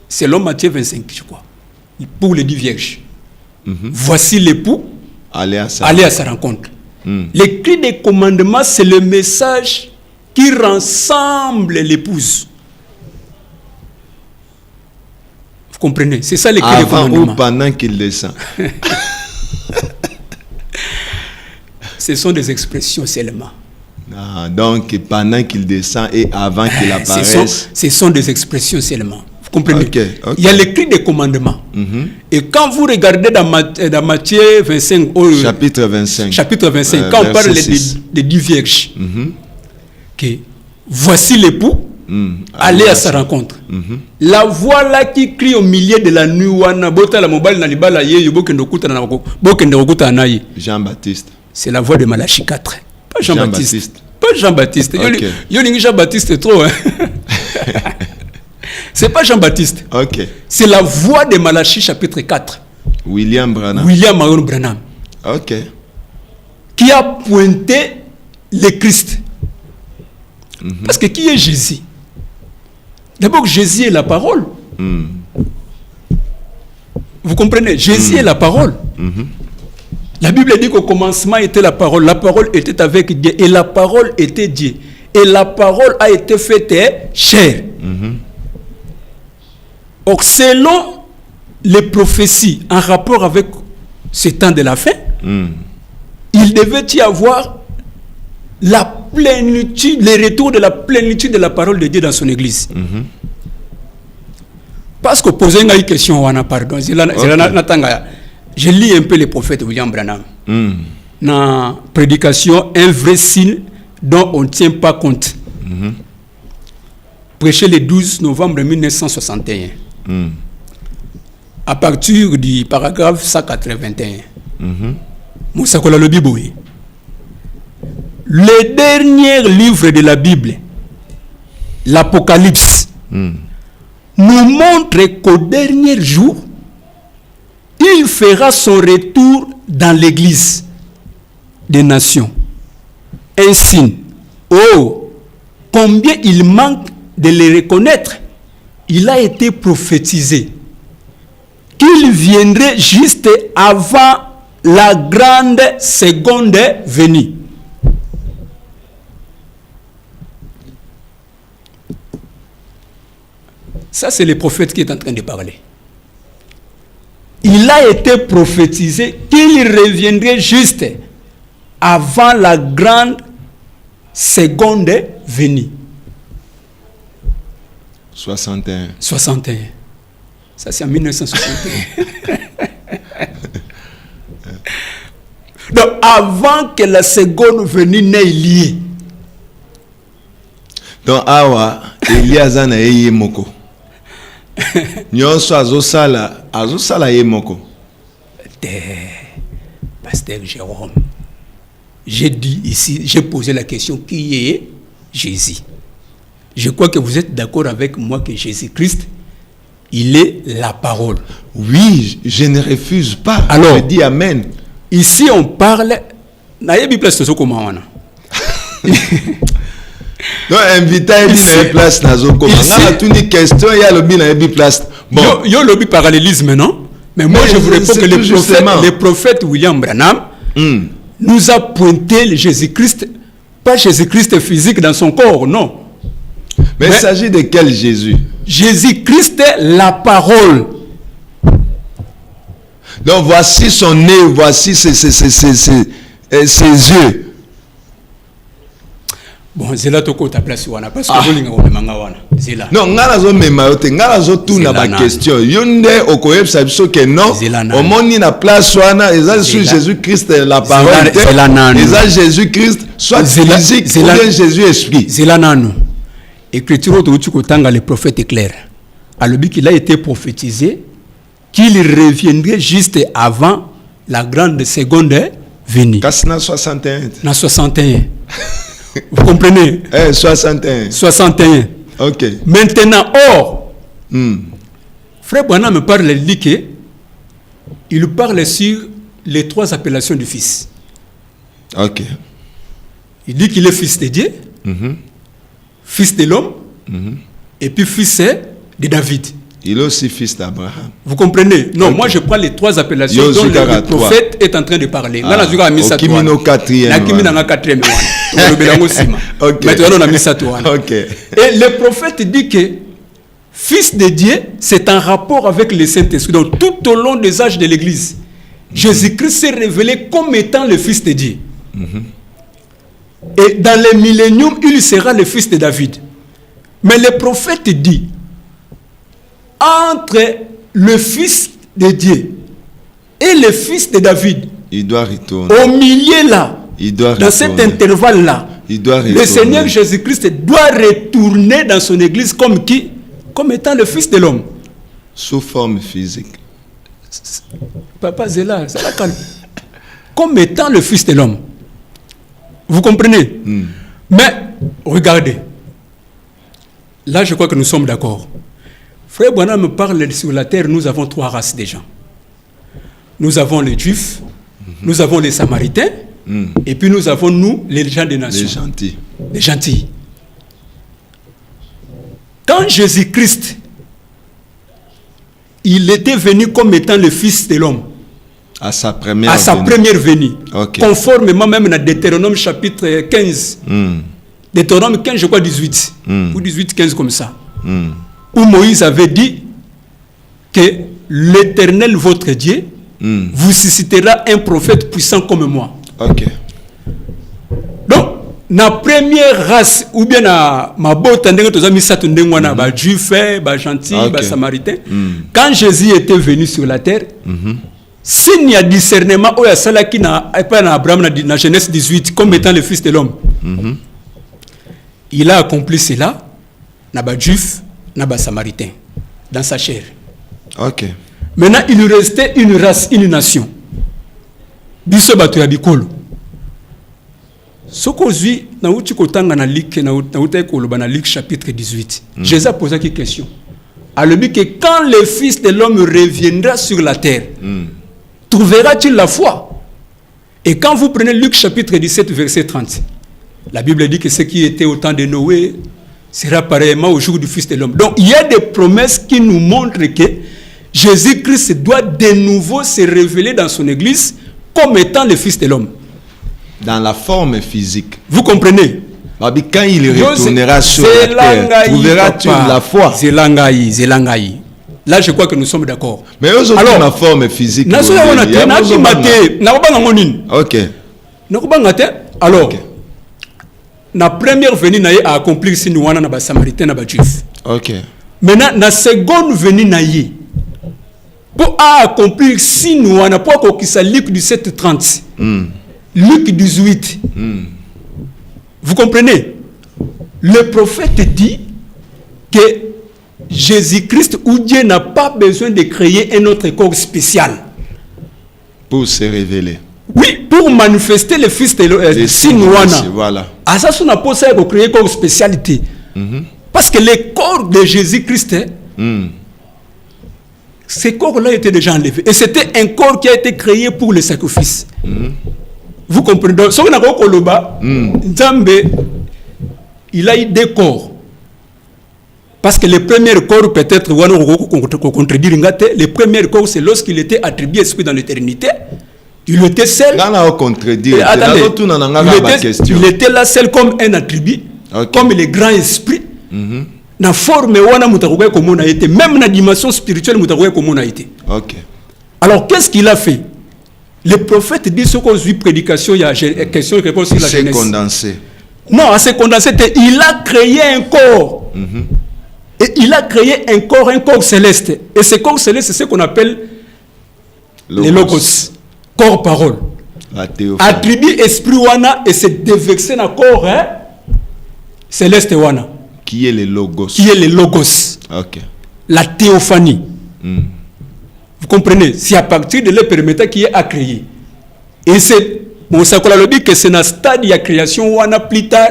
Selon Matthieu 25, je crois. Pour les 10 vierges. Voici l'époux. Allez à sa rencontre. Le cri de commandement, c'est le message qui rassemble l'épouse. Vous comprenez? C'est ça le cri de commandement. Avant ou pendant qu'il descend. Ce sont des expressions seulement. Donc pendant qu'il descend et avant qu'il apparaisse. Ce sont des expressions seulement. Comprenez? Il y a le cri de commandement. Et quand vous regardez dans Matthieu 25, chapitre 25, quand on parle des 10 vierges, que voici l'époux, allez à sa rencontre. La voix là qui crie au milieu de la nuit, Jean-Baptiste. C'est la voix de Malachie 4. Pas Jean-Baptiste. Pas Jean-Baptiste. Jean-Baptiste trop. C'est pas Jean-Baptiste. C'est la voix de Malachie chapitre 4. William Branham. Qui a pointé le Christ. Parce que qui est Jésus? D'abord, Jésus est la parole. Vous comprenez? Jésus est la parole. La Bible dit qu'au commencement était la parole était avec Dieu, et la parole était Dieu. Et la parole a été faite chair. Or, selon les prophéties en rapport avec ce temps de la fin, il devait y avoir la plénitude, le retour de la plénitude de la parole de Dieu dans son église. Parce que poser une question, on a pardon. Je lis un peu les prophètes William Branham. Dans la prédication, un vrai signe dont on ne tient pas compte. Prêché le 12 novembre 1961. À partir du paragraphe 181. Moussa Kola le Bible. Le dernier livre de la Bible, l'Apocalypse, nous montre qu'au dernier jour, il fera son retour dans l'église des nations. Un signe. Oh, combien il manque de le reconnaître. Il a été prophétisé qu'il viendrait juste avant la grande seconde venue. Ça, c'est le prophète qui est en train de parler. Il a été prophétisé qu'il reviendrait juste avant la grande seconde venue. 61. 61. Ça, c'est en 1961. Donc, avant que la seconde venue n'ait lieu. Donc, awa, Eliaza na eye moko. Nyonso azosala ye moko. Pasteur Jérôme, j'ai dit ici, j'ai posé la question, qui est Jésus? Je crois que vous êtes d'accord avec moi que Jésus-Christ, il est la parole. Oui, je ne refuse pas. Alors, je dis Amen. Ici, on parle. Naïbi place de comment on a. Donc, invité à une place nazo comment. On a toute une question. Il y a le bin à place. Bon. Yo lobby parallélisme, non? Mais moi, je vous réponds que le prophète William Branham nous a pointé le Jésus-Christ, pas Jésus-Christ physique dans son corps, non. Mais il s'agit de quel Jésus? Jésus-Christ, la parole. Donc voici son nez, voici ses yeux. Bon, c'est là que ta place wana parce que vous l'ingé manga wana. C'est là. Non, ngala zo memayote, ngala zo tout na ba question. Yonde okoyeb sabiso que non. Au moni na place wana, eza sur Jésus-Christ la parole. Eza Jésus-Christ soit physique ou bien Jésus esprit. C'est là nanu. Écriture de Tchukotanga le prophète est clair. Alors qu'il a été prophétisé qu'il reviendrait juste avant la grande seconde venue. Kasna 61. Na 61. Vous comprenez? 61. 61. Ok. Maintenant, Frère Branham me parle, il dit que il parle sur les trois appellations du Fils. Ok. Il dit qu'il est fils de Dieu, fils de l'homme, et puis fils de David. Il est aussi fils d'Abraham. Vous comprenez? Non, moi je prends les trois appellations dont le prophète est en train de parler. Et le prophète dit que fils de Dieu, c'est un rapport avec le Saint-Esprit. Donc tout au long des âges de l'Église, Jésus-Christ s'est révélé comme étant le fils de Dieu. Et dans le millénium, il sera le fils de David. Mais le prophète dit, entre le fils de Dieu et le fils de David, il doit retourner. Au milieu là, dans cet intervalle là, le Seigneur Jésus-Christ doit retourner dans son église comme qui? Comme étant le fils de l'homme. Sous forme physique. Papa Zéla, ça va calme. Comme étant le fils de l'homme. Vous comprenez? Mais regardez. Là, je crois que nous sommes d'accord. Frère Branham me parle sur la terre, nous avons trois races de gens. Nous avons les Juifs, nous avons les Samaritains, et puis nous avons, nous, les gens des nations. Les gentils. Les gentils. Quand Jésus-Christ, il était venu comme étant le Fils de l'homme, à sa première venue, conformément même à Deutéronome chapitre 15, Deutéronome 15, je crois 18, ou 18, 15 comme ça, où Moïse avait dit que l'Éternel, votre Dieu, vous suscitera un prophète puissant comme moi. Ok. Donc, na première race ou bien na mabota ndenge tozami sato ndenge wana ba juif, ba gentil, ba samaritain. Quand Jésus était venu sur la terre, s'il y a discernement au salaki na Abraham na Genèse 18 comme étant le fils de l'homme. Il a accompli cela na ba juif, na ba samaritain dans sa chair. OK. Maintenant, il lui restait une race, une nation. Biso bato ya bikolo. Sokozui na uti kotanga na Luc na uta koloba na Luc chapitre 18. Jésus a posé une question. A le but que quand le fils de l'homme reviendra sur la terre, trouvera-t-il la foi? Et quand vous prenez Luc chapitre 17 verset 30, la Bible dit que ce qui était au temps de Noé sera pareillement au jour du fils de l'homme. Donc il y a des promesses qui nous montrent que Jésus-Christ doit de nouveau se révéler dans son église comme étant le fils de l'homme. Dans la forme physique. Vous comprenez? Quand il retournera sur la terre, trouvera-tu la foi? Zelangaï. Là, je crois que nous sommes d'accord. Mais eux ont la forme physique. Ok. Alors, la première venue a accompli si nous avons Samaritain et Juif. Ok. Maintenant, la seconde venue pour accomplir si nous avons pas Luc 17:30. Luc 18. Vous comprenez? Le prophète dit que Jésus-Christ ou Dieu n'a pas besoin de créer un autre corps spécial. Pour se révéler. Oui, pour manifester le fils de l'homme. Voilà. À ça, on n'a pas besoin de créer un corps spécialité. Parce que le corps de Jésus-Christ, ce corps-là était déjà enlevé. Et c'était un corps qui a été créé pour le sacrifice. Vous comprenez? Donc, si on a Koloba, Nzambe, il a eu deux corps. Parce que le premier corps, peut-être, le premier corps, c'est lorsqu'il était attribué esprit dans l'éternité. Il était seul. Il était là seul comme un attribut, comme le grand esprit. Na forme wana mutakuwa comme on a été, même na dimension spirituelle mutakuwa comme on a été. Alors qu'est-ce qu'il a fait? Le prophète dit ce qu'on suit prédication, il y a question et réponse sur la Genèse. C'est condensé. Non, c'est condensé. Il a créé un corps. Et il a créé un corps céleste. Et ce corps céleste, c'est ce qu'on appelle les logos. Corps parole. Attribut esprit wana et c'est dévexé dans corps céleste wana. Qui est les logos? Qui est les logos? Ok. La théophanie. Vous comprenez? C'est à partir de l'épérimètre qui est à créer. Et c'est mon sakolalobi que c'est dans stade de la création wana plus tard.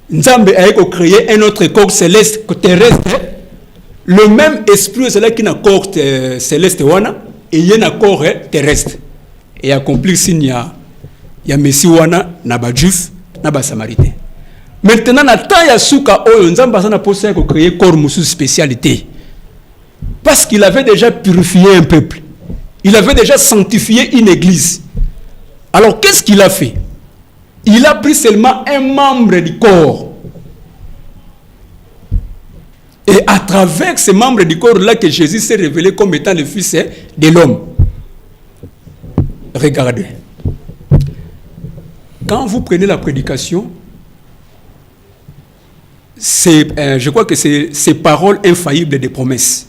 Nzambe a créé un autre corps céleste terrestre. Le même esprit c'est là qui n'a corps céleste wana et il y a un corps terrestre. Et accomplir signe il y a Messie wana na ba juif na ba samaritain. Maintenant na temps ya suka oyo Nzambe sana posa ko créer corps musu spécialité. Parce qu'il avait déjà purifié un peuple. Il avait déjà sanctifié une église. Alors qu'est-ce qu'il a fait? Il a pris seulement un membre du corps. Et à travers ce membre du corps-là que Jésus s'est révélé comme étant le Fils de l'homme. Regardez. Quand vous prenez la prédication, je crois que c'est ces paroles infaillibles des promesses.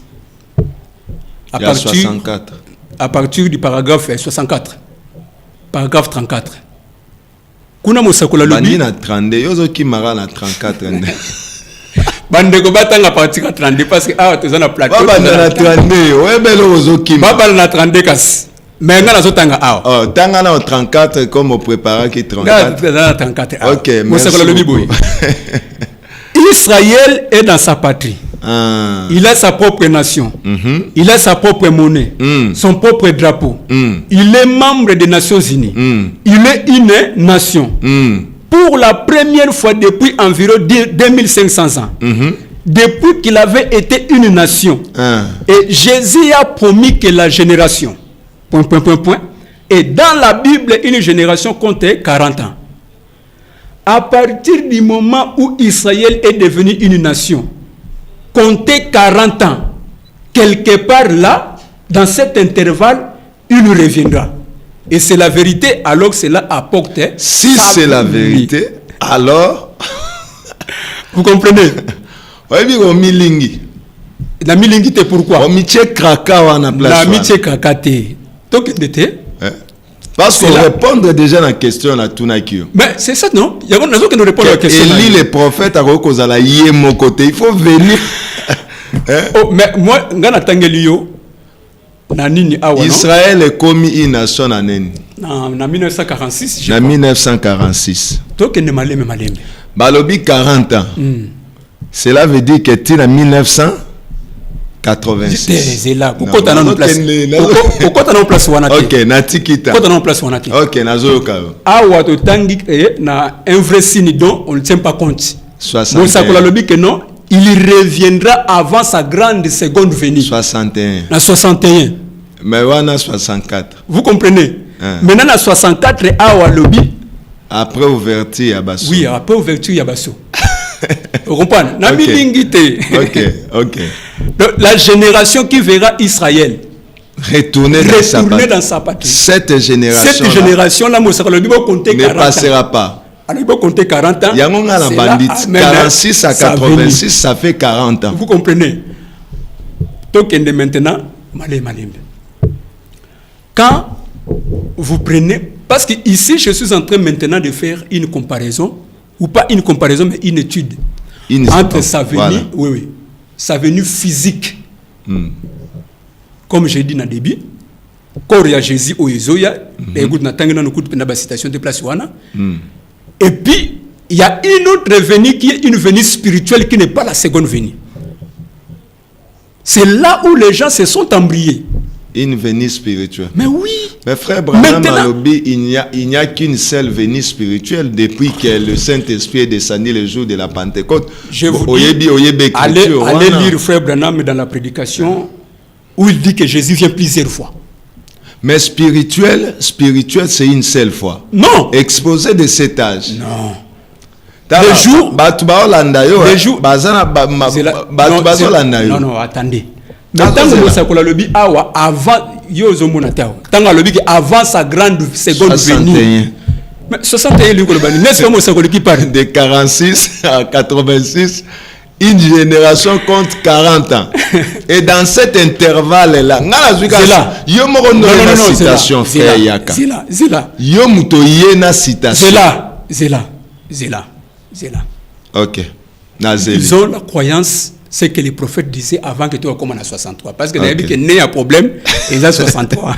À partir du paragraphe 64. Paragraphe 34. Kuna mosakola lobi na 32 yozo ki mara na 34 bande ko batanga partir 32 parce que tozana plateau baba na 32 webelo ozo ki baba na 32 kas mais nga nazo tanga tanga na 34 comme au préparer qui 34 OK mosakola lobi boy Israël est dans sa patrie. Il a sa propre nation. Il a sa propre monnaie. Son propre drapeau. Il est membre des Nations Unies. Il est une nation. Pour la première fois depuis environ 2500 ans. Depuis qu'il avait été une nation. Et Jésus a promis que la génération. Et dans la Bible, une génération comptait 40 ans. À partir du moment où Israël est devenu une nation, comptez 40 ans. Quelque part là, dans cet intervalle, il reviendra. Et c'est la vérité, alors que cela apporte. Si c'est la vérité, Alors, vous comprenez? oui, on milingi. La milingi te pourquoi? On mitie kraka wana place. La mitie kraka te. Donc ndete. Parce qu'on répondre déjà à la question à Tunakio. Mais c'est ça, non? Il y a une raison que nous répondons à la question. Élie les prophètes à Rokozala yé mon côté. Il faut venir. Oh, mais moi, ngana tangelio. Israël est commis une nation en Neni. En 1946. En 1946. Donc, il est Balobi 40 ans. Cela veut dire que tu en 1986. C'est là. Pourquoi tu as une place? Pourquoi tu as une place? Ok, Natikita. Pourquoi tu as une place? Ok, Nazoka. Ah, ouais, tangi na un vrai signe dont on ne tient pas compte. 61. Que non, il reviendra avant sa grande seconde venue. 61. En 61. Mais on 64. Vous comprenez? Maintenant, en 64, à lobby. Après ouverture, Yabasso. Oui, après ouverture, Yabasso. Vous comprenez? Ok. Donc, la génération qui verra Israël retourner dans sa patrie. Cette génération-là ne passera pas. Alors, il faut compter 40 ans. Il y a un bandit. 46 à 86, ça fait 40 ans. Vous comprenez? Donc, maintenant, quand vous prenez, parce que ici, je suis en train maintenant de faire une comparaison, ou pas une comparaison, mais une étude entre sa venue, sa venue physique, comme j'ai dit dans le début, quand il y a Jésus au Ezoya, citation de place et puis, il y a une autre venue qui est une venue spirituelle qui n'est pas la seconde venue. C'est là où les gens se sont embrouillés. Une venue spirituelle. Mais oui. Mais frère Branham Malobi, il n'y a qu'une seule venue spirituelle depuis que le Saint-Esprit est descendu le jour de la Pentecôte. Je vous dis, allez lire frère Branham dans la prédication où il dit que Jésus vient plusieurs fois. Mais spirituel, c'est une seule fois. Non. Exposé de cet âge. Non. Les jours. Non, attendez. Mais avant sa grande seconde venue. Mais 61 n'est-ce pas mon qui parle? De 46 à 86. Une génération compte 40 ans. Et dans cet intervalle-là, ok. Ils ont la croyance, c'est que les prophètes disaient avant que tu sois comme en 63. Parce que d'ailleurs, qu'il y a un problème, ils ont 63.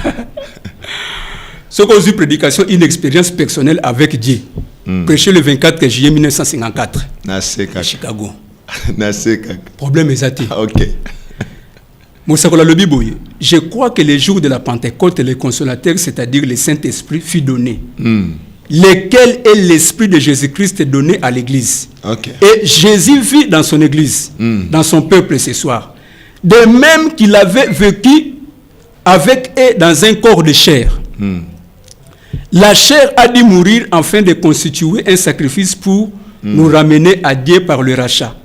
Ce qu'on dit prédication, une expérience personnelle avec Dieu. Prêché le 24 juillet 1954 à Chicago. Problème exact. Ok. Je crois que les jours de la Pentecôte, le consolateur, c'est-à-dire le Saint-Esprit, fut donné. Lequel est l'Esprit de Jésus-Christ donné à l'Église. Okay. Et Jésus vit dans son Église, dans son peuple ce soir. De même qu'il avait vécu avec eux dans un corps de chair. La chair a dû mourir afin de constituer un sacrifice pour nous ramener à Dieu par le rachat,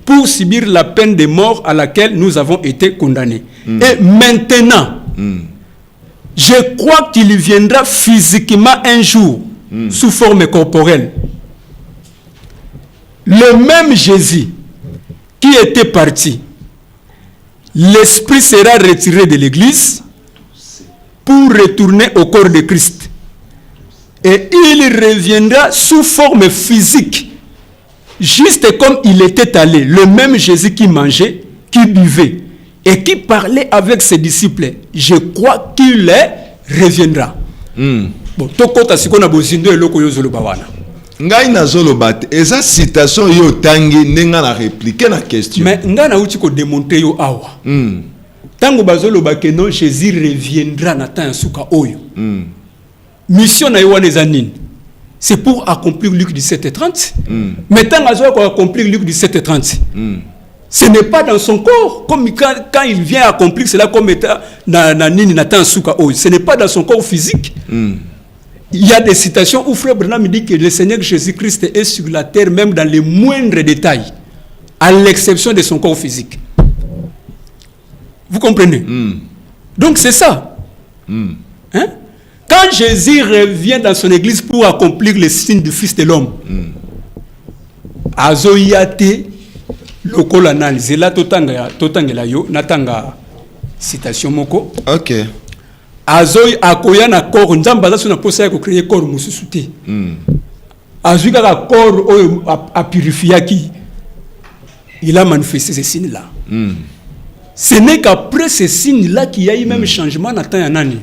pour subir la peine de mort à laquelle nous avons été condamnés. Et maintenant, je crois qu'il viendra physiquement un jour, sous forme corporelle. Le même Jésus qui était parti, l'esprit sera retiré de l'église pour retourner au corps de Christ. Et il reviendra sous forme physique, juste comme il était allé. Le même Jésus qui mangeait, qui buvait et qui parlait avec ses disciples. Je crois qu'il reviendra. Bon, tokota sikona bozindo eloko yozolo bawana. Ngai nazoloba eza citation yo tangi nenga na répliquer na question. Mais nga na uti ko démontrer yo awa. Tango bazoloba que non Jésus reviendra na temps suka oyo. Mission na yo wana nini? C'est pour accomplir Luc 17:30. Mais tant qu'on accomplir Luc 17:30. Ce n'est pas dans son corps, comme quand il vient accomplir cela comme état ce n'est pas dans son corps physique. Il y a des citations où Frère Branham dit que le Seigneur Jésus-Christ est sur la terre même dans les moindres détails, à l'exception de son corps physique. Vous comprenez? Donc c'est ça. Hein? Quand Jésus revient dans son église pour accomplir les signes du Fils de l'homme, azoyate lokola analyse là totangela yo natanga citation moko. OK. Azoy akoya na corps nzamba za na posa ya ko créer corps mususu te. Azoy ka corps o a purifier qui il a manifesté ces signes là. Ce n'est qu'après ces signes là qu'il y a eu même changement dans temps ya nani.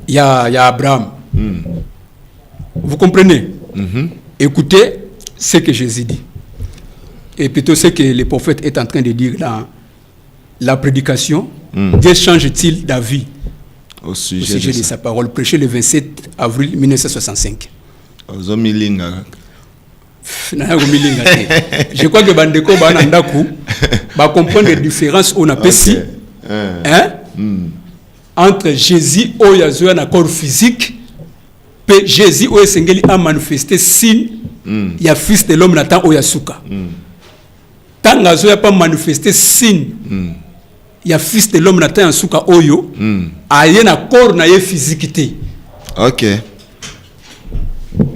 Il y a Abraham. Vous comprenez? Écoutez ce que Jésus dit. Et plutôt ce que le prophète est en train de dire dans la prédication. Dieu change-t-il d'avis au sujet de sa parole, prêché le 27 avril 1965. Je crois que Bandeko Banandaku va comprendre les différences on appelle si entre Jésus où il y a un corps physique et Jésus où il a manifesté signe il y a fils de l'homme Nathan où il y a souka. Tant qu'il n'y a pas manifesté signe il y a fils de l'homme Nathan en souka oyo a y a un corps na physiquité. OK.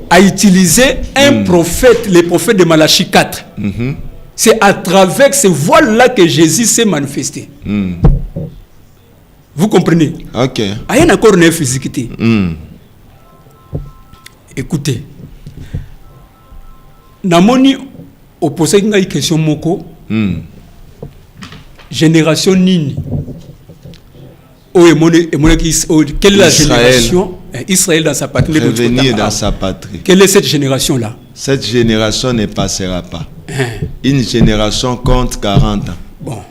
A utilisé un prophète, le prophète de Malachie 4. C'est à travers ce voile-là que Jésus s'est manifesté. Vous comprenez? OK. Il y a un corps na physiquité. Écoutez. Namoni opposé une question moko. Génération nini. Quelle est la génération Israël dans sa patrie? Revenir dans sa patrie. Quelle est cette génération-là? Cette génération ne passera pas. Une génération compte 40 ans. Bon.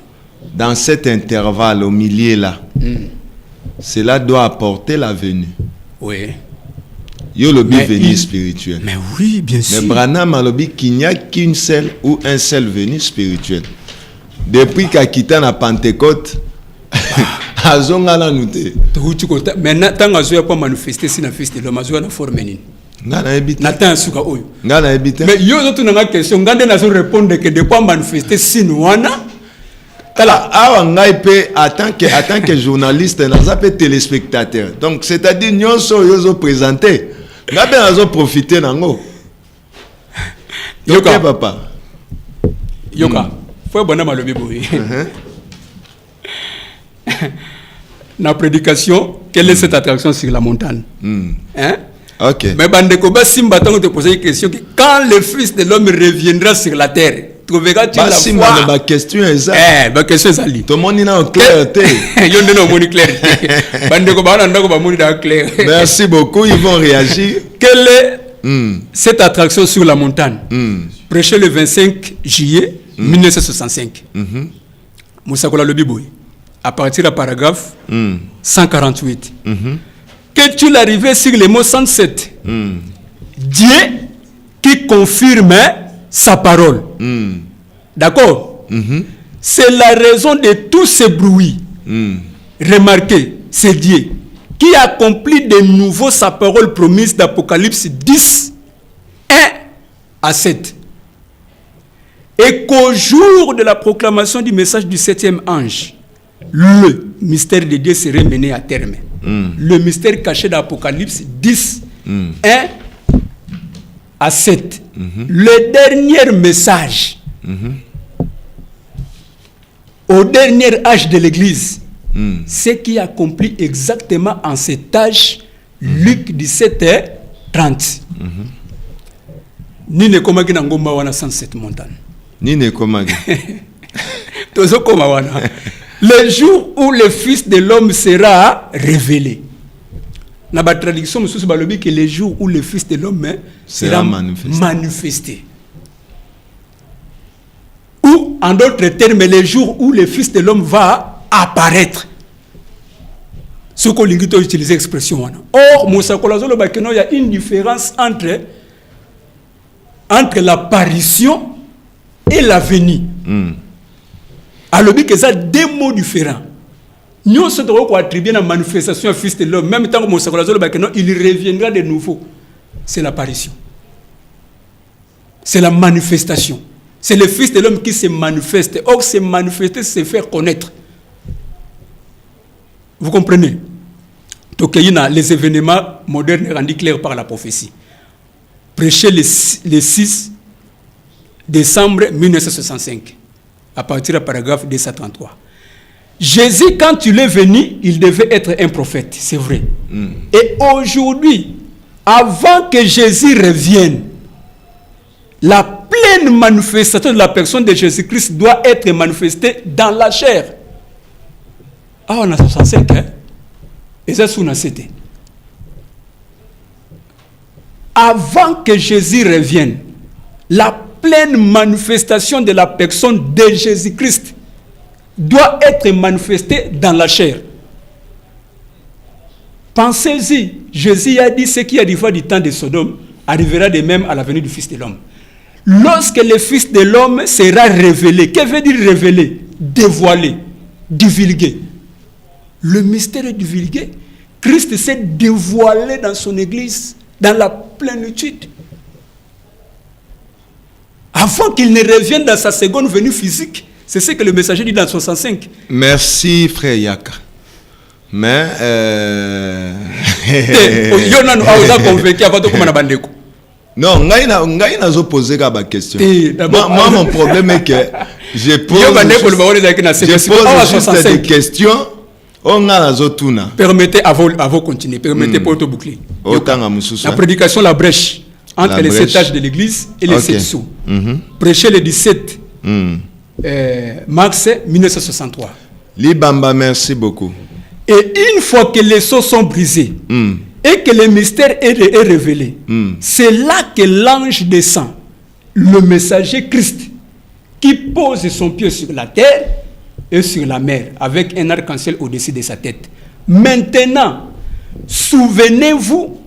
Dans cet intervalle, au milieu là, cela doit apporter la venue. Oui. Il y a le venue spirituel. Mais oui, bien sûr. Mais Branham a dit qu'il n'y a qu'une seule ou un seul venue spirituel. Depuis qu'il a quitté la Pentecôte, azongala nute. Maintenant, tant que pas manifesté si na fils de l'homme, azoya na forme nini. Ngana ebite. Natan suka oyo. Ngana ebite. Mais yo autres na question, ngande na so répondre que de quoi manifester si wana. Tala awa ngai pe en tant que journaliste na pe téléspectateur. Donc c'est-à-dire nyonso yo zo présenter. Ngabe nazo profiter nango. Yoka papa. Yoka. Faut bona malobi boy. La prédication, quelle est cette attraction sur la montagne? Hein? OK. Mais Bandeko Simba tant te poser une question que quand le fils de l'homme reviendra sur la terre, trouveras-tu la foi? Ma question est ça. Ma question est ça. Tout le monde est en clarté. Yo ndeno moni clair. Bandeko ba ndako ba moni dans clair. Merci beaucoup, ils vont réagir. Quelle est cette attraction sur la montagne? Prêché le 25 juillet 1965. Moussa Kola Lobiboy. À partir du paragraphe 148. Qu'est-il arrivé sur le mot 107? Dieu qui confirme sa parole. D'accord? C'est la raison de tous ces bruits. Remarquez, c'est Dieu qui accomplit de nouveau sa parole promise d'Apocalypse 10, 1 à 7. Et qu'au jour de la proclamation du message du 7e ange, le mystère de Dieu serait mené à terme. Le mystère caché d'Apocalypse 10, 1 à 7. Le dernier message au dernier âge de l'Église, ce qui accomplit exactement en cet âge, Luc 17, 30. Ni ne komagi na ngomba wana 107 montagne. Ni ne komagi. Tozo koma wana. Le jour où le Fils de l'homme sera révélé. Dans la traduction, M. Balobi, que le jour où le Fils de l'homme sera manifesté. Ou, en d'autres termes, le jour où le Fils de l'homme va apparaître. Ce qu'on a utilisé l'expression. Or, il y a une différence entre l'apparition et la venue. Alors, que ça deux mots différents. Nous sommes attribués à la manifestation du Fils de l'homme. Même temps que il reviendra de nouveau. C'est l'apparition. C'est la manifestation. C'est le Fils de l'homme qui se manifeste. Or, se manifester, c'est se faire connaître. Vous comprenez? Donc, les événements modernes rendus clairs par la prophétie. Prêcher les 6 décembre 1965, à partir du paragraphe 233. Jésus, quand il est venu, il devait être un prophète, c'est vrai. Et aujourd'hui, avant que Jésus revienne, la pleine manifestation de la personne de Jésus-Christ doit être manifestée dans la chair. Ah, on a 65, hein? Et ça, c'est une cité. Avant que Jésus revienne, la pleine manifestation de la personne de Jésus-Christ doit être manifestée dans la chair. Pensez-y, Jésus a dit ce qui arrivera du temps de Sodome arrivera de même à la venue du Fils de l'homme. Lorsque le Fils de l'homme sera révélé, que veut dire révélé? Dévoilé, divulgué. Le mystère est divulgué. Christ s'est dévoilé dans son Église, dans la plénitude. Avant qu'il ne revienne dans sa seconde venue physique, c'est ce que le messager dit dans 65. Merci, frère Yaka. Mais... Non, ngai nazo poser la question. Moi, mon problème est que je pose juste des questions. On a nazo tuna. Permettez à vous continuer. Permettez pour te boucler. La prédication, la brèche entre les 7 âges de l'église et les 7 sous. Prêcher le 17 mars 1963. Libamba, merci beaucoup. Et une fois que les sceaux sont brisés et que le mystère est révélé, c'est là que l'ange descend, le messager Christ, qui pose son pied sur la terre et sur la mer, avec un arc-en-ciel au-dessus de sa tête. Maintenant, souvenez-vous,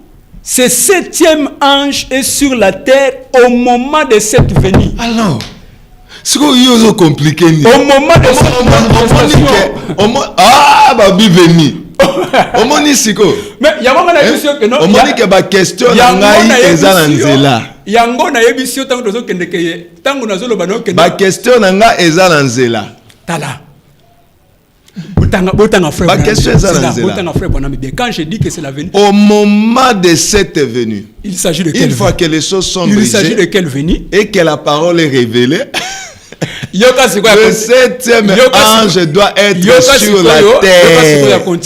ce 7e ange est sur la terre au moment de cette venue. Alors, c'est compliqué. Au moment de cette manifestation. Ah, babi venu. Au moment où mais il y a une question que non. Au moment où la question ngai ezalanzela. Yango na yebisio tango dozo kende ke tango nazolo bano kende. Ba question nanga ezalanzela. Tala. Botanga frère. Ba question ezalanzela. Botanga frère bonami bien. Quand je dis que c'est la venue. Au moment de cette venue. Il s'agit de quelle venue? Une fois que les choses sont brisées. Il s'agit de quelle venue? Et que la parole est révélée. Le 7e ange doit être sur la terre. Tout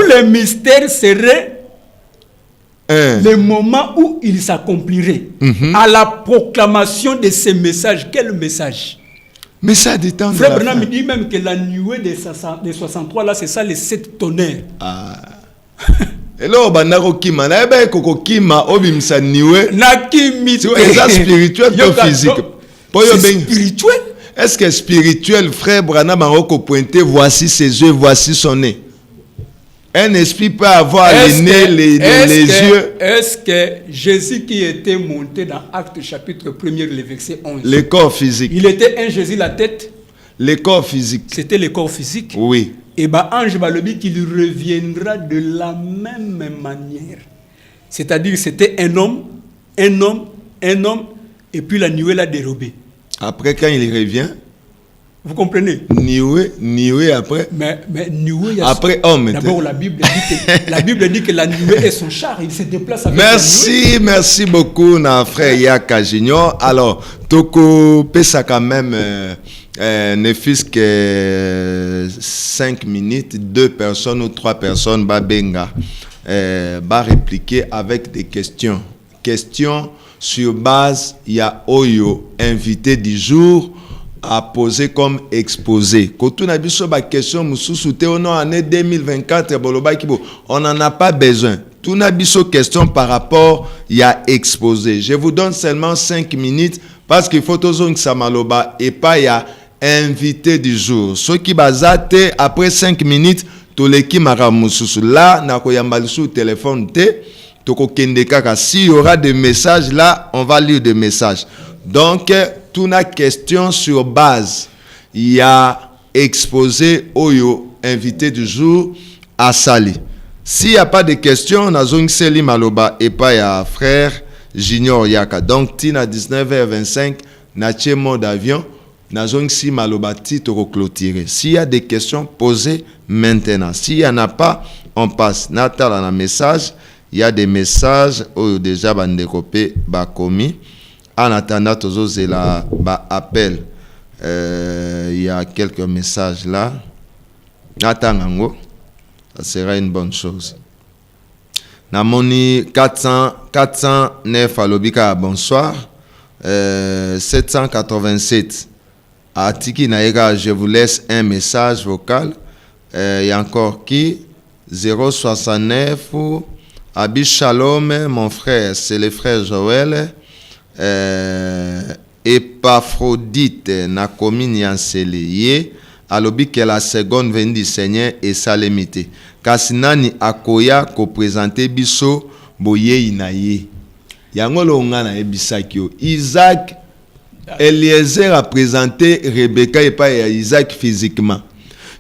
le mystère serait le moment où il s'accomplirait à la proclamation de ce message. Quel message? Message du temps de Frère Branham dit même que la nuée de 63 là, c'est ça les 7 tonnerres. Et là, bandako kima, na ebe koko kima obimsa niwe. Na kimi. C'est spirituel ou physique? C'est spirituel. Est-ce que spirituel, frère Branham a pointé, voici ses yeux, voici son nez? Un esprit peut avoir les nez, les yeux. Est-ce que Jésus qui était monté dans Actes chapitre 1er, le verset 11. Le corps physique. Il était un Jésus la tête. Le corps physique. C'était le corps physique. Oui. Et bah ange balobi qu'il reviendra de la même manière. C'est-à-dire c'était un homme, et puis la nuée l'a dérobé. Après quand il revient, vous comprenez? Nuée après. Mais nuée après homme. D'abord la Bible dit que la nuée est son char, il se déplace avec merci beaucoup na frère Yaka Junior. Alors, Toko pesa quand même ne fût-ce que 5 minutes, 2 personnes ou 3 personnes va benga va répliquer avec des questions. Questions sur base, il y a Oyo, invité du jour, à poser comme exposé. Quand on a vu sur la question, on a année 2024, on n'en a pas besoin. Tout n'a pas sur question par rapport, il y a exposé. Je vous donne seulement 5 minutes parce qu'il faut toujours que ça maloba et pas il y a invité du jour. Ceux qui bazate après 5 minutes, tous les qui maramousou là, na koyambali sur téléphone té. S'il y aura des messages là, on va lire des messages. Donc, toute la question sur base, il y a exposé Oyo, invité du jour, à Sali. S'il n'y a pas de questions, on a Seli Maloba et pas ya frère Junior Yaka. Donc, Tina 19h25, Nache mode avion, Nazongsi Maloba Tito clôturé. S'il y a des questions, posez maintenant. S'il n'y en a pas, on passe. Natal a un message. Il y a des messages où déjà bandekopé bakomi. En attendant, tous la appel. Il y a quelques messages là. Attends, ça sera une bonne chose. Namoni 409 à l'obika, bonsoir. 787 à Tiki Naïga, je vous laisse un message vocal. Il y a encore qui 069 Abi Shalom, mon frère, c'est le frère Joël. Epaphrodite Nakomi Nyansele alobi que la seconde venue du Seigneur est salemité. Kasinani akoya ko présenter biso boye inaye. Yango longa na ebisakio. Isaac Eliezer a présenté Rebecca et pas Isaac physiquement.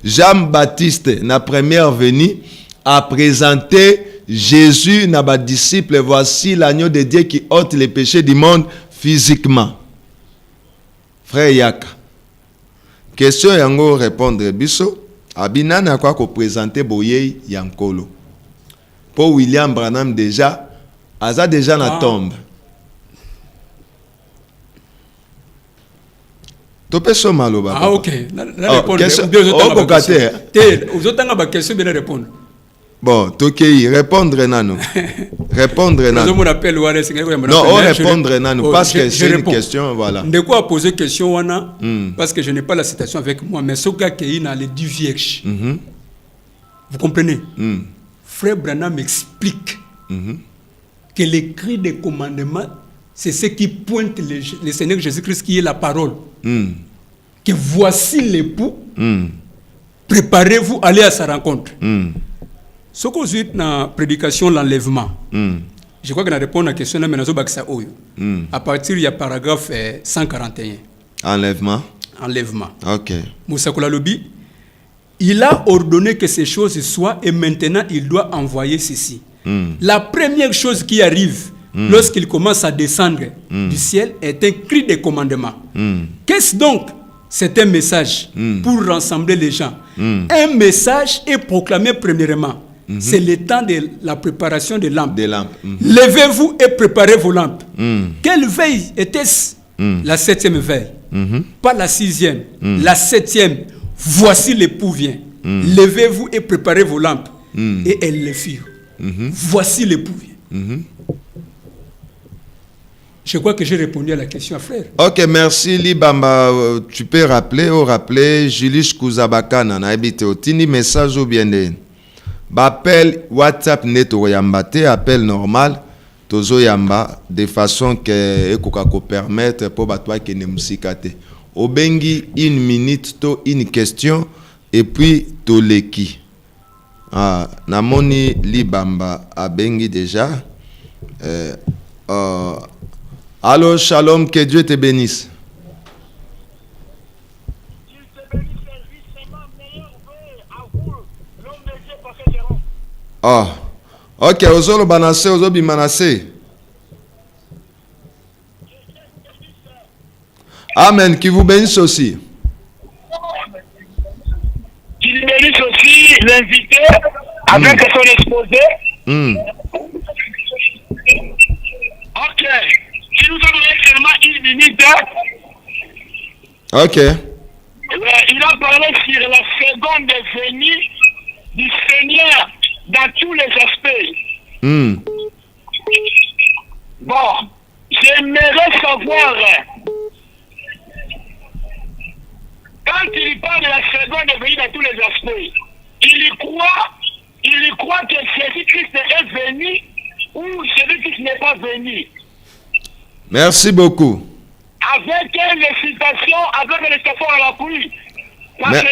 Jean-Baptiste na première venue a présenté Jésus na ba disciple, voici l'agneau de Dieu qui ôte les péchés du monde physiquement. Frère Yaka, question yango répondre biso, abinana quoi ko présenter boye yankolo. Pour William Branham déjà, aza déjà na tombe. Topé so maloba. Ah ok, la répondre. Aux autres ba question bien répondre. Bon, Tokei, répondre nano. Répondre nano. Non, on répondre nano parce que c'est une question, voilà. De quoi poser question wana parce que je n'ai pas la citation avec moi, mais ce gars qui est dans les 10 vierges. Vous comprenez? Frère Branham explique que l'écrit des commandements, c'est ce qui pointe le Seigneur Jésus-Christ qui est la parole. Que voici l'époux, préparez-vous, allez à sa rencontre. Ce qu'on dit dans la prédication, l'enlèvement, je crois qu'on a répondu à la question, mais à partir du paragraphe 141. Enlèvement. Ok. Moussa Koulalobi, il a ordonné que ces choses soient et maintenant il doit envoyer ceci. La première chose qui arrive lorsqu'il commence à descendre du ciel est un cri de commandement. Qu'est-ce donc? C'est un message pour rassembler les gens. Un message est proclamé premièrement. C'est le temps de la préparation des lampes. Levez-vous et préparez vos lampes. Quelle veille était-ce? La 7e veille. Pas la 6e. La 7e. Voici l'époux vient. Levez-vous et préparez vos lampes. Et elles le firent. Voici l'époux vient. Je crois que j'ai répondu à la question, frère. Ok, merci Libamba. Tu peux rappeler Julius Kouzabakana na habité au tini message ou bien de. Appel WhatsApp neto yambate, appel normal tozo yamba de façon que ekokako permettre pour batwa que ne musikate. Obengi 1 minute to une question et puis to leki. Namoni Libamba abengi déjà. Allô, shalom, que Dieu te bénisse. Ah, ok, ozolo banase, ozobi manase. Amen, qui vous bénisse aussi. Qui bénisse aussi l'invité avec son exposé. Ok, qui nous a donné seulement 1 minute. Ok. Il a parlé sur la seconde venue du Seigneur dans tous les aspects. Bon, j'aimerais savoir, quand il parle de la seconde venue dans tous les aspects, il y croit que Jésus-Christ est venu ou Jésus-Christ n'est pas venu. Merci beaucoup. Avec les citations, avec les citations à l'appui. Parce que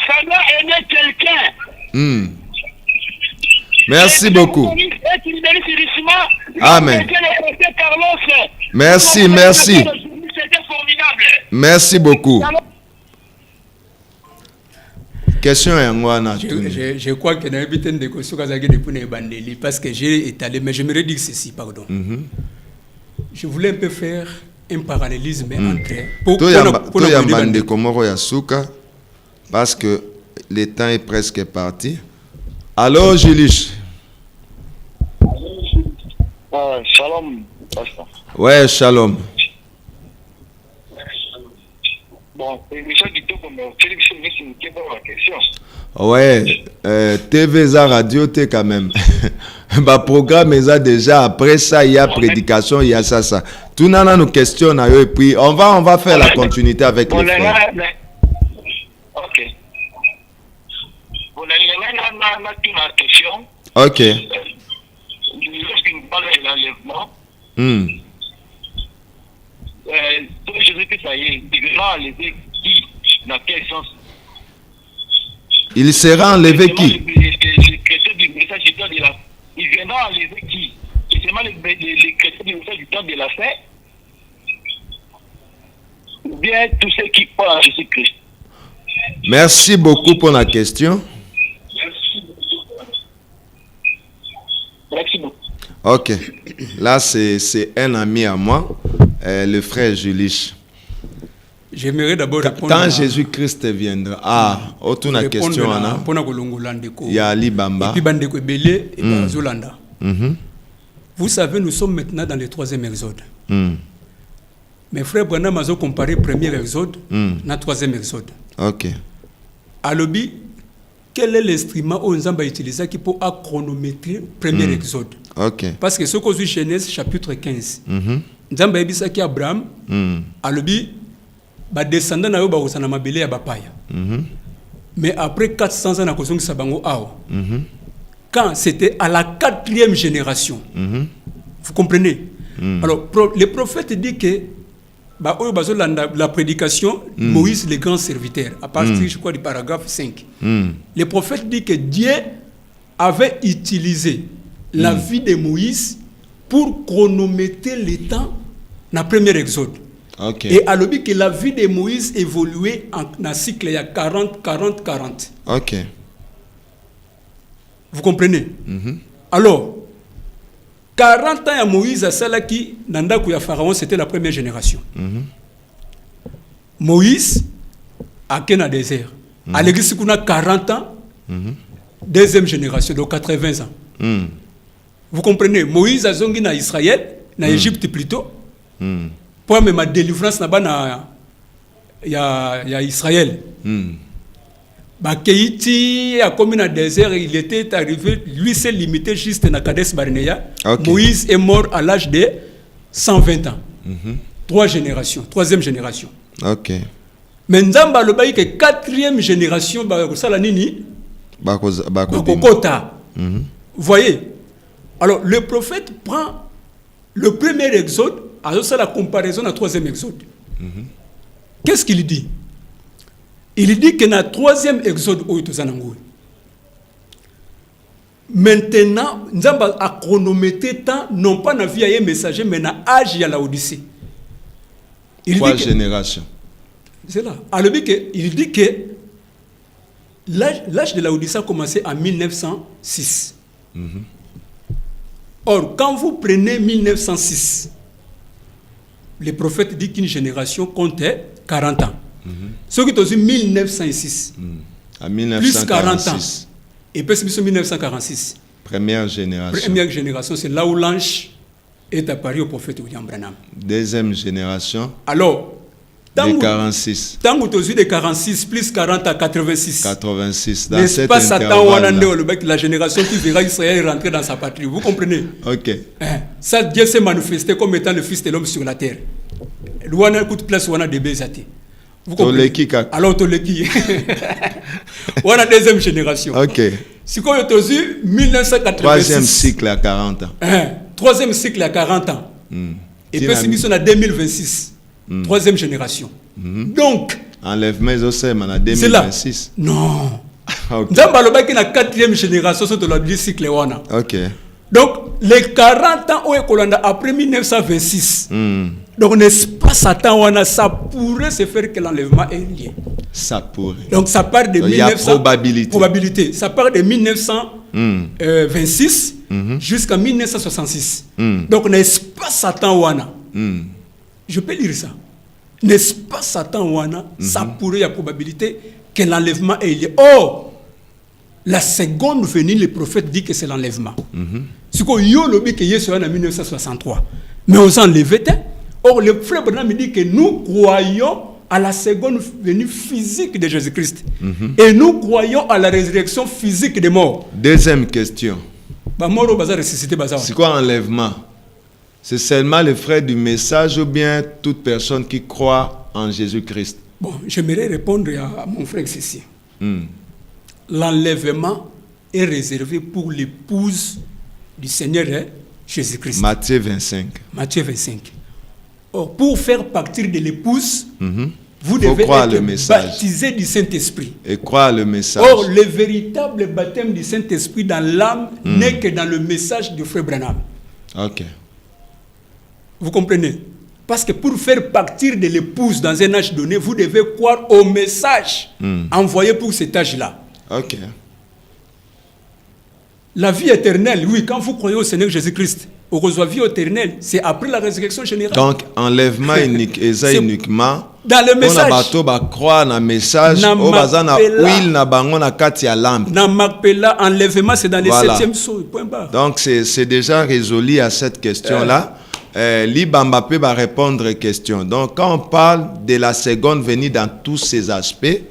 ça doit aimer quelqu'un. Merci beaucoup. Amen. Merci. Merci beaucoup. Question je crois que dans le de question parce que j'ai étalé, mais j'aimerais dire ceci, pardon. Je voulais un peu faire un parallélisme entre parce que le temps est presque parti. Alors, Julius. Shalom, pasteur. Ouais, shalom. Bon, émission qui tombe comme télévision, mais c'est une question. Ouais, TV za radio t'es quand même. Bah programme ça déjà après ça il y a prédication, il y a ça. Tout nana nous questionne et puis on va faire la continuité avec les frères. OK. On a ma question. OK. Lorsqu'il parle de l'enlèvement, Jésus-Christ ça y est, il va enlever qui? Dans quel sens? Il sera enlevé qui? Il viendra enlever qui? C'est seulement les chrétiens du message du temps de la fin, ou bien tous ceux qui croient en Jésus-Christ? Merci beaucoup pour la question. Merci beaucoup. Ok. Là, c'est un ami à moi, le frère Julich. J'aimerais d'abord répondre. Quand Jésus-Christ viendra, autour de la question, il y a Ali Bamba. Et puis Zolanda. Vous savez, nous sommes maintenant dans le 3e exode. Mes frères Branham ont comparé le premier exode à le 3e exode. Ok. Alobi, quel est l'instrument où nous avons utilisé qui peut chronométrer le premier exode? Ok. Parce que ce qu'on dit Genèse chapitre 15, nous avons dit que Abraham, Alobi, ba descendant na yo ba osana mabele ya bapaya. Mais après 400 ans na kozongi sabango awa. Quand c'était à la 4e génération. Vous comprenez? Alors le prophète dit que ba oyo bazo la prédication Moïse le grand serviteur à partir je crois du paragraphe 5. Le prophète dit que Dieu avait utilisé la vie de Moïse pour chronométrer le temps dans le premier exode. Okay. Et à l'objet que la vie de Moïse évoluait en un cycle il y a 40. Ok. Vous comprenez? Alors, 40 ans à Moïse à celle qui Nandaku ya Pharaon, c'était la première génération. Moïse a Kena désert. À l'église, on a 40 ans, deuxième génération, donc 80 ans. Vous comprenez? Moïse a zongi na Israël, na Égypte plutôt. Pour même ma délivrance là-bas il y a Israël. Bah Keïti a commis dans le désert, il était arrivé, lui s'est limité juste dans Kades Barnea. Okay. Moïse est mort à l'âge de 120 ans. Troisième génération. Ok. Mais Nzamba le baï que 4e génération bah ça la nini. Bakota. Vous voyez? Alors le prophète prend le premier exode. Alors, c'est la comparaison à la 3e exode. Qu'est-ce qu'il dit? Il dit que dans le 3e exode, maintenant, nous avons chronométré le temps, non pas dans la vie de messager, mais dans l'âge de la Odyssée. 3 générations. C'est là. Alors, il dit que l'âge de la Odyssée a commencé en 1906. Or, quand vous prenez 1906, le prophète dit qu'une génération comptait 40 ans. Ce qui est aussi 1906. À 1946. Plus 40 ans. Et puis c'est 1946. Première génération. Première génération, c'est là où l'ange est apparu au prophète William Branham. Deuxième génération. Alors, de 46. Tant que tu as de 46 plus 40 à 86. 86. N'est-ce pas Satan la génération qui verra Israël rentrer dans sa patrie. Vous comprenez? Ok. Ça, Dieu s'est manifesté comme étant le Fils de l'homme sur la terre. Louana coûte place Wana de Bézati. Vous comprenez? Alors, Toleki. Wana deuxième génération. Ok. Si vous avez vu 1986. Troisième cycle à 40 ans. Troisième cycle à 40 ans. Et puis, c'est en 2026. Troisième génération. Donc, enlèvement aussi en 2026. Non. Nzamba qui na 4e génération sur le cycle wana. OK. Donc les 40 ans après 1926. Donc n'est-ce pas Satan wana, ça pourrait se faire que l'enlèvement est lié. Ça pourrait. Donc ça part de 1900. Il y a probabilité. Ça part de 1926 jusqu'à 1966. Donc n'est-ce pas Satan wana? Je peux lire ça. N'est-ce pas Satan wana? Ça pourrait y a probabilité que l'enlèvement est lié. Or, la seconde venue, le prophète dit que c'est l'enlèvement. C'est quoi yo lobi que Yesu en 1963. Mais on s'enlève. Or, le frère Branham dit que nous croyons à la seconde venue physique de Jésus-Christ. Et nous croyons à la résurrection physique des morts. Deuxième question. C'est C'est quoi enlèvement? C'est seulement les frères du message ou bien toute personne qui croit en Jésus-Christ? Bon, j'aimerais répondre à mon frère ceci. L'enlèvement est réservé pour l'épouse du Seigneur Jésus-Christ. Matthieu 25. Matthieu 25. Or, pour faire partir de l'épouse, vous Faut devez croire le être message. baptisé du Saint-Esprit. Et croire le message. Or, le véritable baptême du Saint-Esprit dans l'âme n'est que dans le message du frère Branham. Ok. Vous comprenez? Parce que pour faire partir de l'épouse dans un âge donné, vous devez croire au message envoyé pour cet âge-là. Ok. La vie éternelle, oui, quand vous croyez au Seigneur Jésus-Christ, vous recevez vie éternelle, c'est après la résurrection générale. Donc, enlèvement unique, et ça uniquement. Dans le message. On a bateau ba croire dans le message. On a na huile na bango na kati ya lampe. Dans Macpella, enlèvement, c'est dans les Voilà. 7e sauts. Point barre. Donc, c'est déjà résolu à cette question-là. Libamba peut répondre aux questions. Donc, quand on parle de la seconde venue dans tous ses aspects,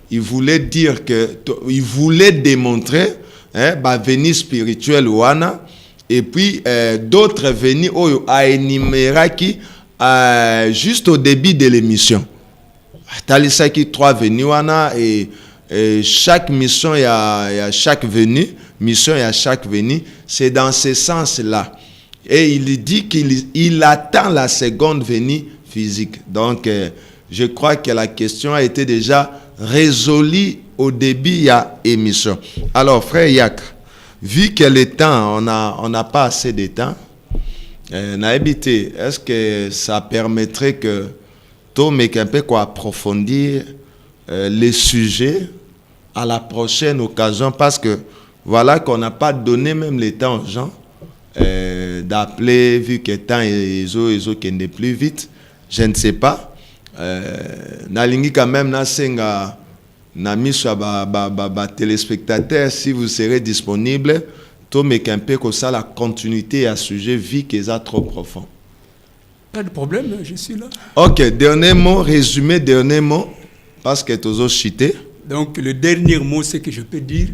il voulait dire que, il voulait démontrer venue spirituelle ouana, et puis d'autres venues a énuméré qui juste au début de l'émission. Talisaki 3 venues ouana, et chaque mission, il y a chaque venue, mission, il y a chaque venue. C'est dans ce sens-là. Et il dit qu'il attend la seconde venue physique. Donc, je crois que la question a été déjà résolue au début de l'émission. Alors, frère Yak, vu que le temps, on n'a pas assez de temps, est-ce que ça permettrait que Tom et un peu approfondir les sujets à la prochaine occasion? Parce que voilà qu'on n'a pas donné même le temps aux gens d'appeler, vu que le temps est plus vite. Je ne sais pas. Nalingi quand même nasenga na miso ba téléspectateurs, si vous serez disponible, to me kempe ko ça la continuité à sujet vu que ça trop profond. Pas de problème, je suis là. OK, dernier mot, résumé, dernier mot, parce que tous cité. Donc le dernier mot, c'est que je peux dire,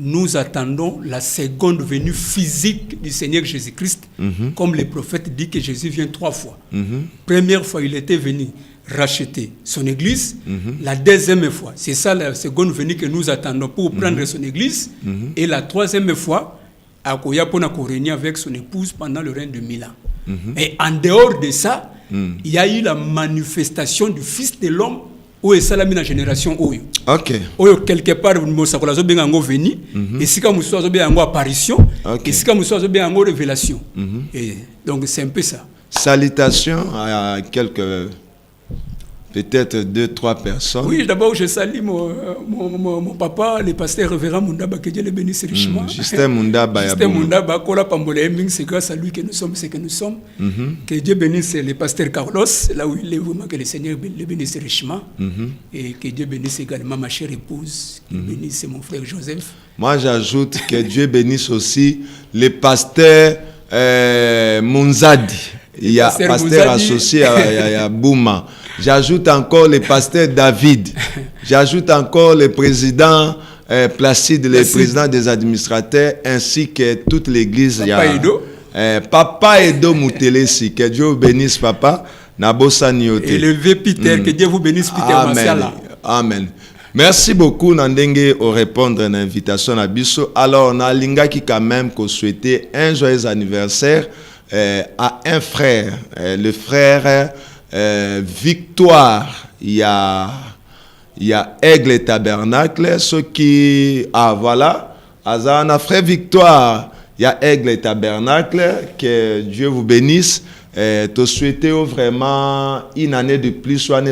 nous attendons la seconde venue physique du Seigneur Jésus-Christ, comme le prophète dit que Jésus vient 3 fois. Première fois, il était venu racheter son église. La deuxième fois, c'est ça la seconde venue que nous attendons pour prendre son église. Et la troisième fois, Akoya Pona régner avec son épouse pendant le règne de 1000 ans. Et en dehors de ça, il y a eu la manifestation du Fils de l'homme où est salami na génération oyo. OK. Oyo quelque part mosakola zo benga ngo veni et sika muso zo benga ngo apparition et sika muso zo benga ngo révélation. Et donc c'est un peu ça. Salutations à quelques peut-être 2-3 personnes. Oui, d'abord je salue mon papa, le pasteur révérend Mundaba, que Dieu le bénisse richement. Justin Mundaba. Justin Mundaba, Kola Pambola Heming, c'est grâce à lui que nous sommes ce que nous sommes. Que Dieu bénisse le pasteur Carlos, là où il est vraiment, que le Seigneur le bénisse richement. Et que Dieu bénisse également ma chère épouse, que bénisse mon frère Joseph. Moi j'ajoute que Dieu bénisse aussi le pasteur Munzadi. Il y a pasteur associé à Bouma. J'ajoute encore le pasteur David. J'ajoute encore le président Placide, le président des administrateurs, ainsi que toute l'église. Papa Edo Moutelesi. Que Dieu vous bénisse, papa. Nabosa Niote. Et le vieux Peter, que Dieu vous bénisse, Peter Marciala. Amen. Merci beaucoup, Nandenge, au répondre à l'invitation à Bisso. Alors, on a Linga qui quand même souhaité un joyeux anniversaire à un frère, le frère Victoire. Il y a Aigle Tabernacle, ceux qui voilà, Azana frère Victoire, il y a Aigle Tabernacle, que Dieu vous bénisse. Te souhaiter vraiment une année de plus, soit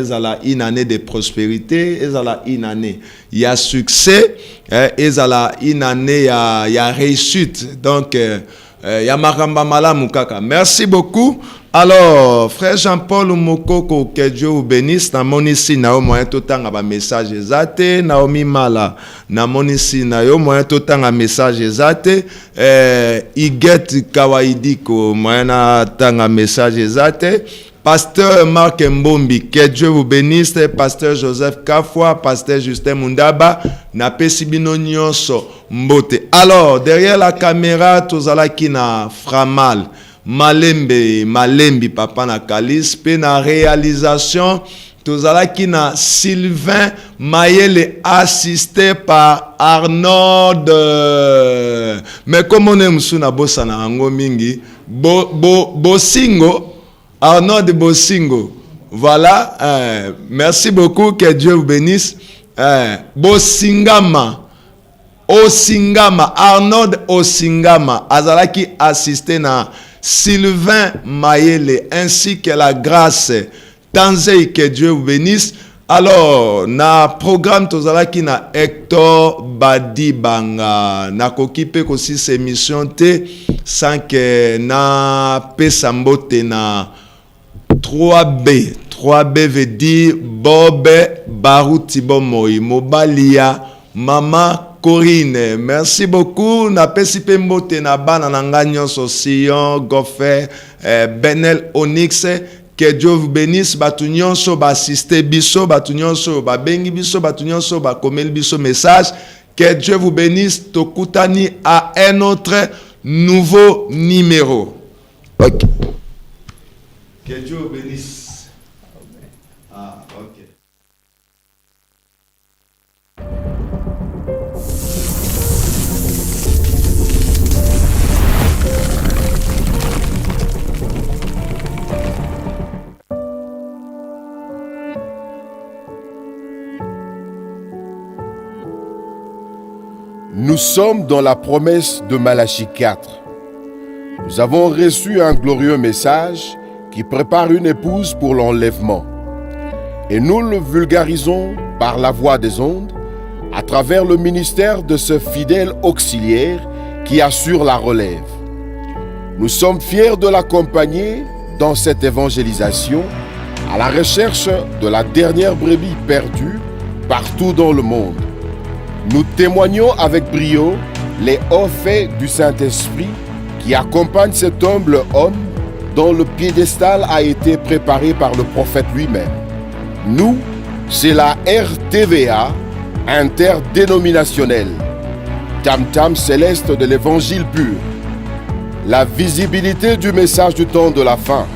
une année de prospérité, une année il y a succès, une année il y a réussite. Donc il y a Maramba Malamu Kaka. Merci beaucoup. Alors, frère Jean-Paul Mokoko, que Dieu vous bénisse. Na monisi na yo moyen totanga ba message ezate. Naomi Mala, na monisi na yo moyen totanga message ezate. Iget Kawaidi ko moyen na tanga message ezate. Pasteur Marc Mbombi, que Dieu vous bénisse. Pasteur Joseph Kafwa, Pasteur Justin Mundaba, Napesi bino nyonso mbote. Alors, derrière la caméra, tozala ki na Framal, Malembi, Papa na Kalis, pe na réalisation, tozala ki na Sylvain Mayele, assisté par Arnold. Mais comme on aime sous na bossa na ango mingi, Bosingo, Arnold Bosingo. Voilà, merci beaucoup, que Dieu vous bénisse. Bosingama, Arnold Osingama, azalaki assisté na Sylvain Mayele, ainsi que la grâce. Tanzei, que Dieu vous bénisse. Alors, na programme tozalaki na Hector Badibanga, na kokipe kosi se mission te, sans que na pesambote na 3B veut dire Bob Baruti Bomoi, Mobalia, Mama Corinne. Merci beaucoup. Na pesipe mbote na bana nanganyo Sion, Goffer, Benel Onyx. Que Dieu vous bénisse. Batunyon so ba assiste biso, batunyon so ba bengi biso, batunyon so ba komel biso message. Que Dieu vous bénisse. Tokutani à un autre nouveau numéro. Ok. Que Dieu vous bénisse. Ah, ok. Nous sommes dans la promesse de Malachie 4. Nous avons reçu un glorieux message qui prépare une épouse pour l'enlèvement. Et nous le vulgarisons par la voix des ondes, à travers le ministère de ce fidèle auxiliaire qui assure la relève. Nous sommes fiers de l'accompagner dans cette évangélisation à la recherche de la dernière brebis perdue partout dans le monde. Nous témoignons avec brio les hauts faits du Saint-Esprit qui accompagnent cet humble homme dont le piédestal a été préparé par le prophète lui-même. Nous, c'est la RTVA interdénominationnelle, tam-tam céleste de l'évangile pur. La visibilité du message du temps de la fin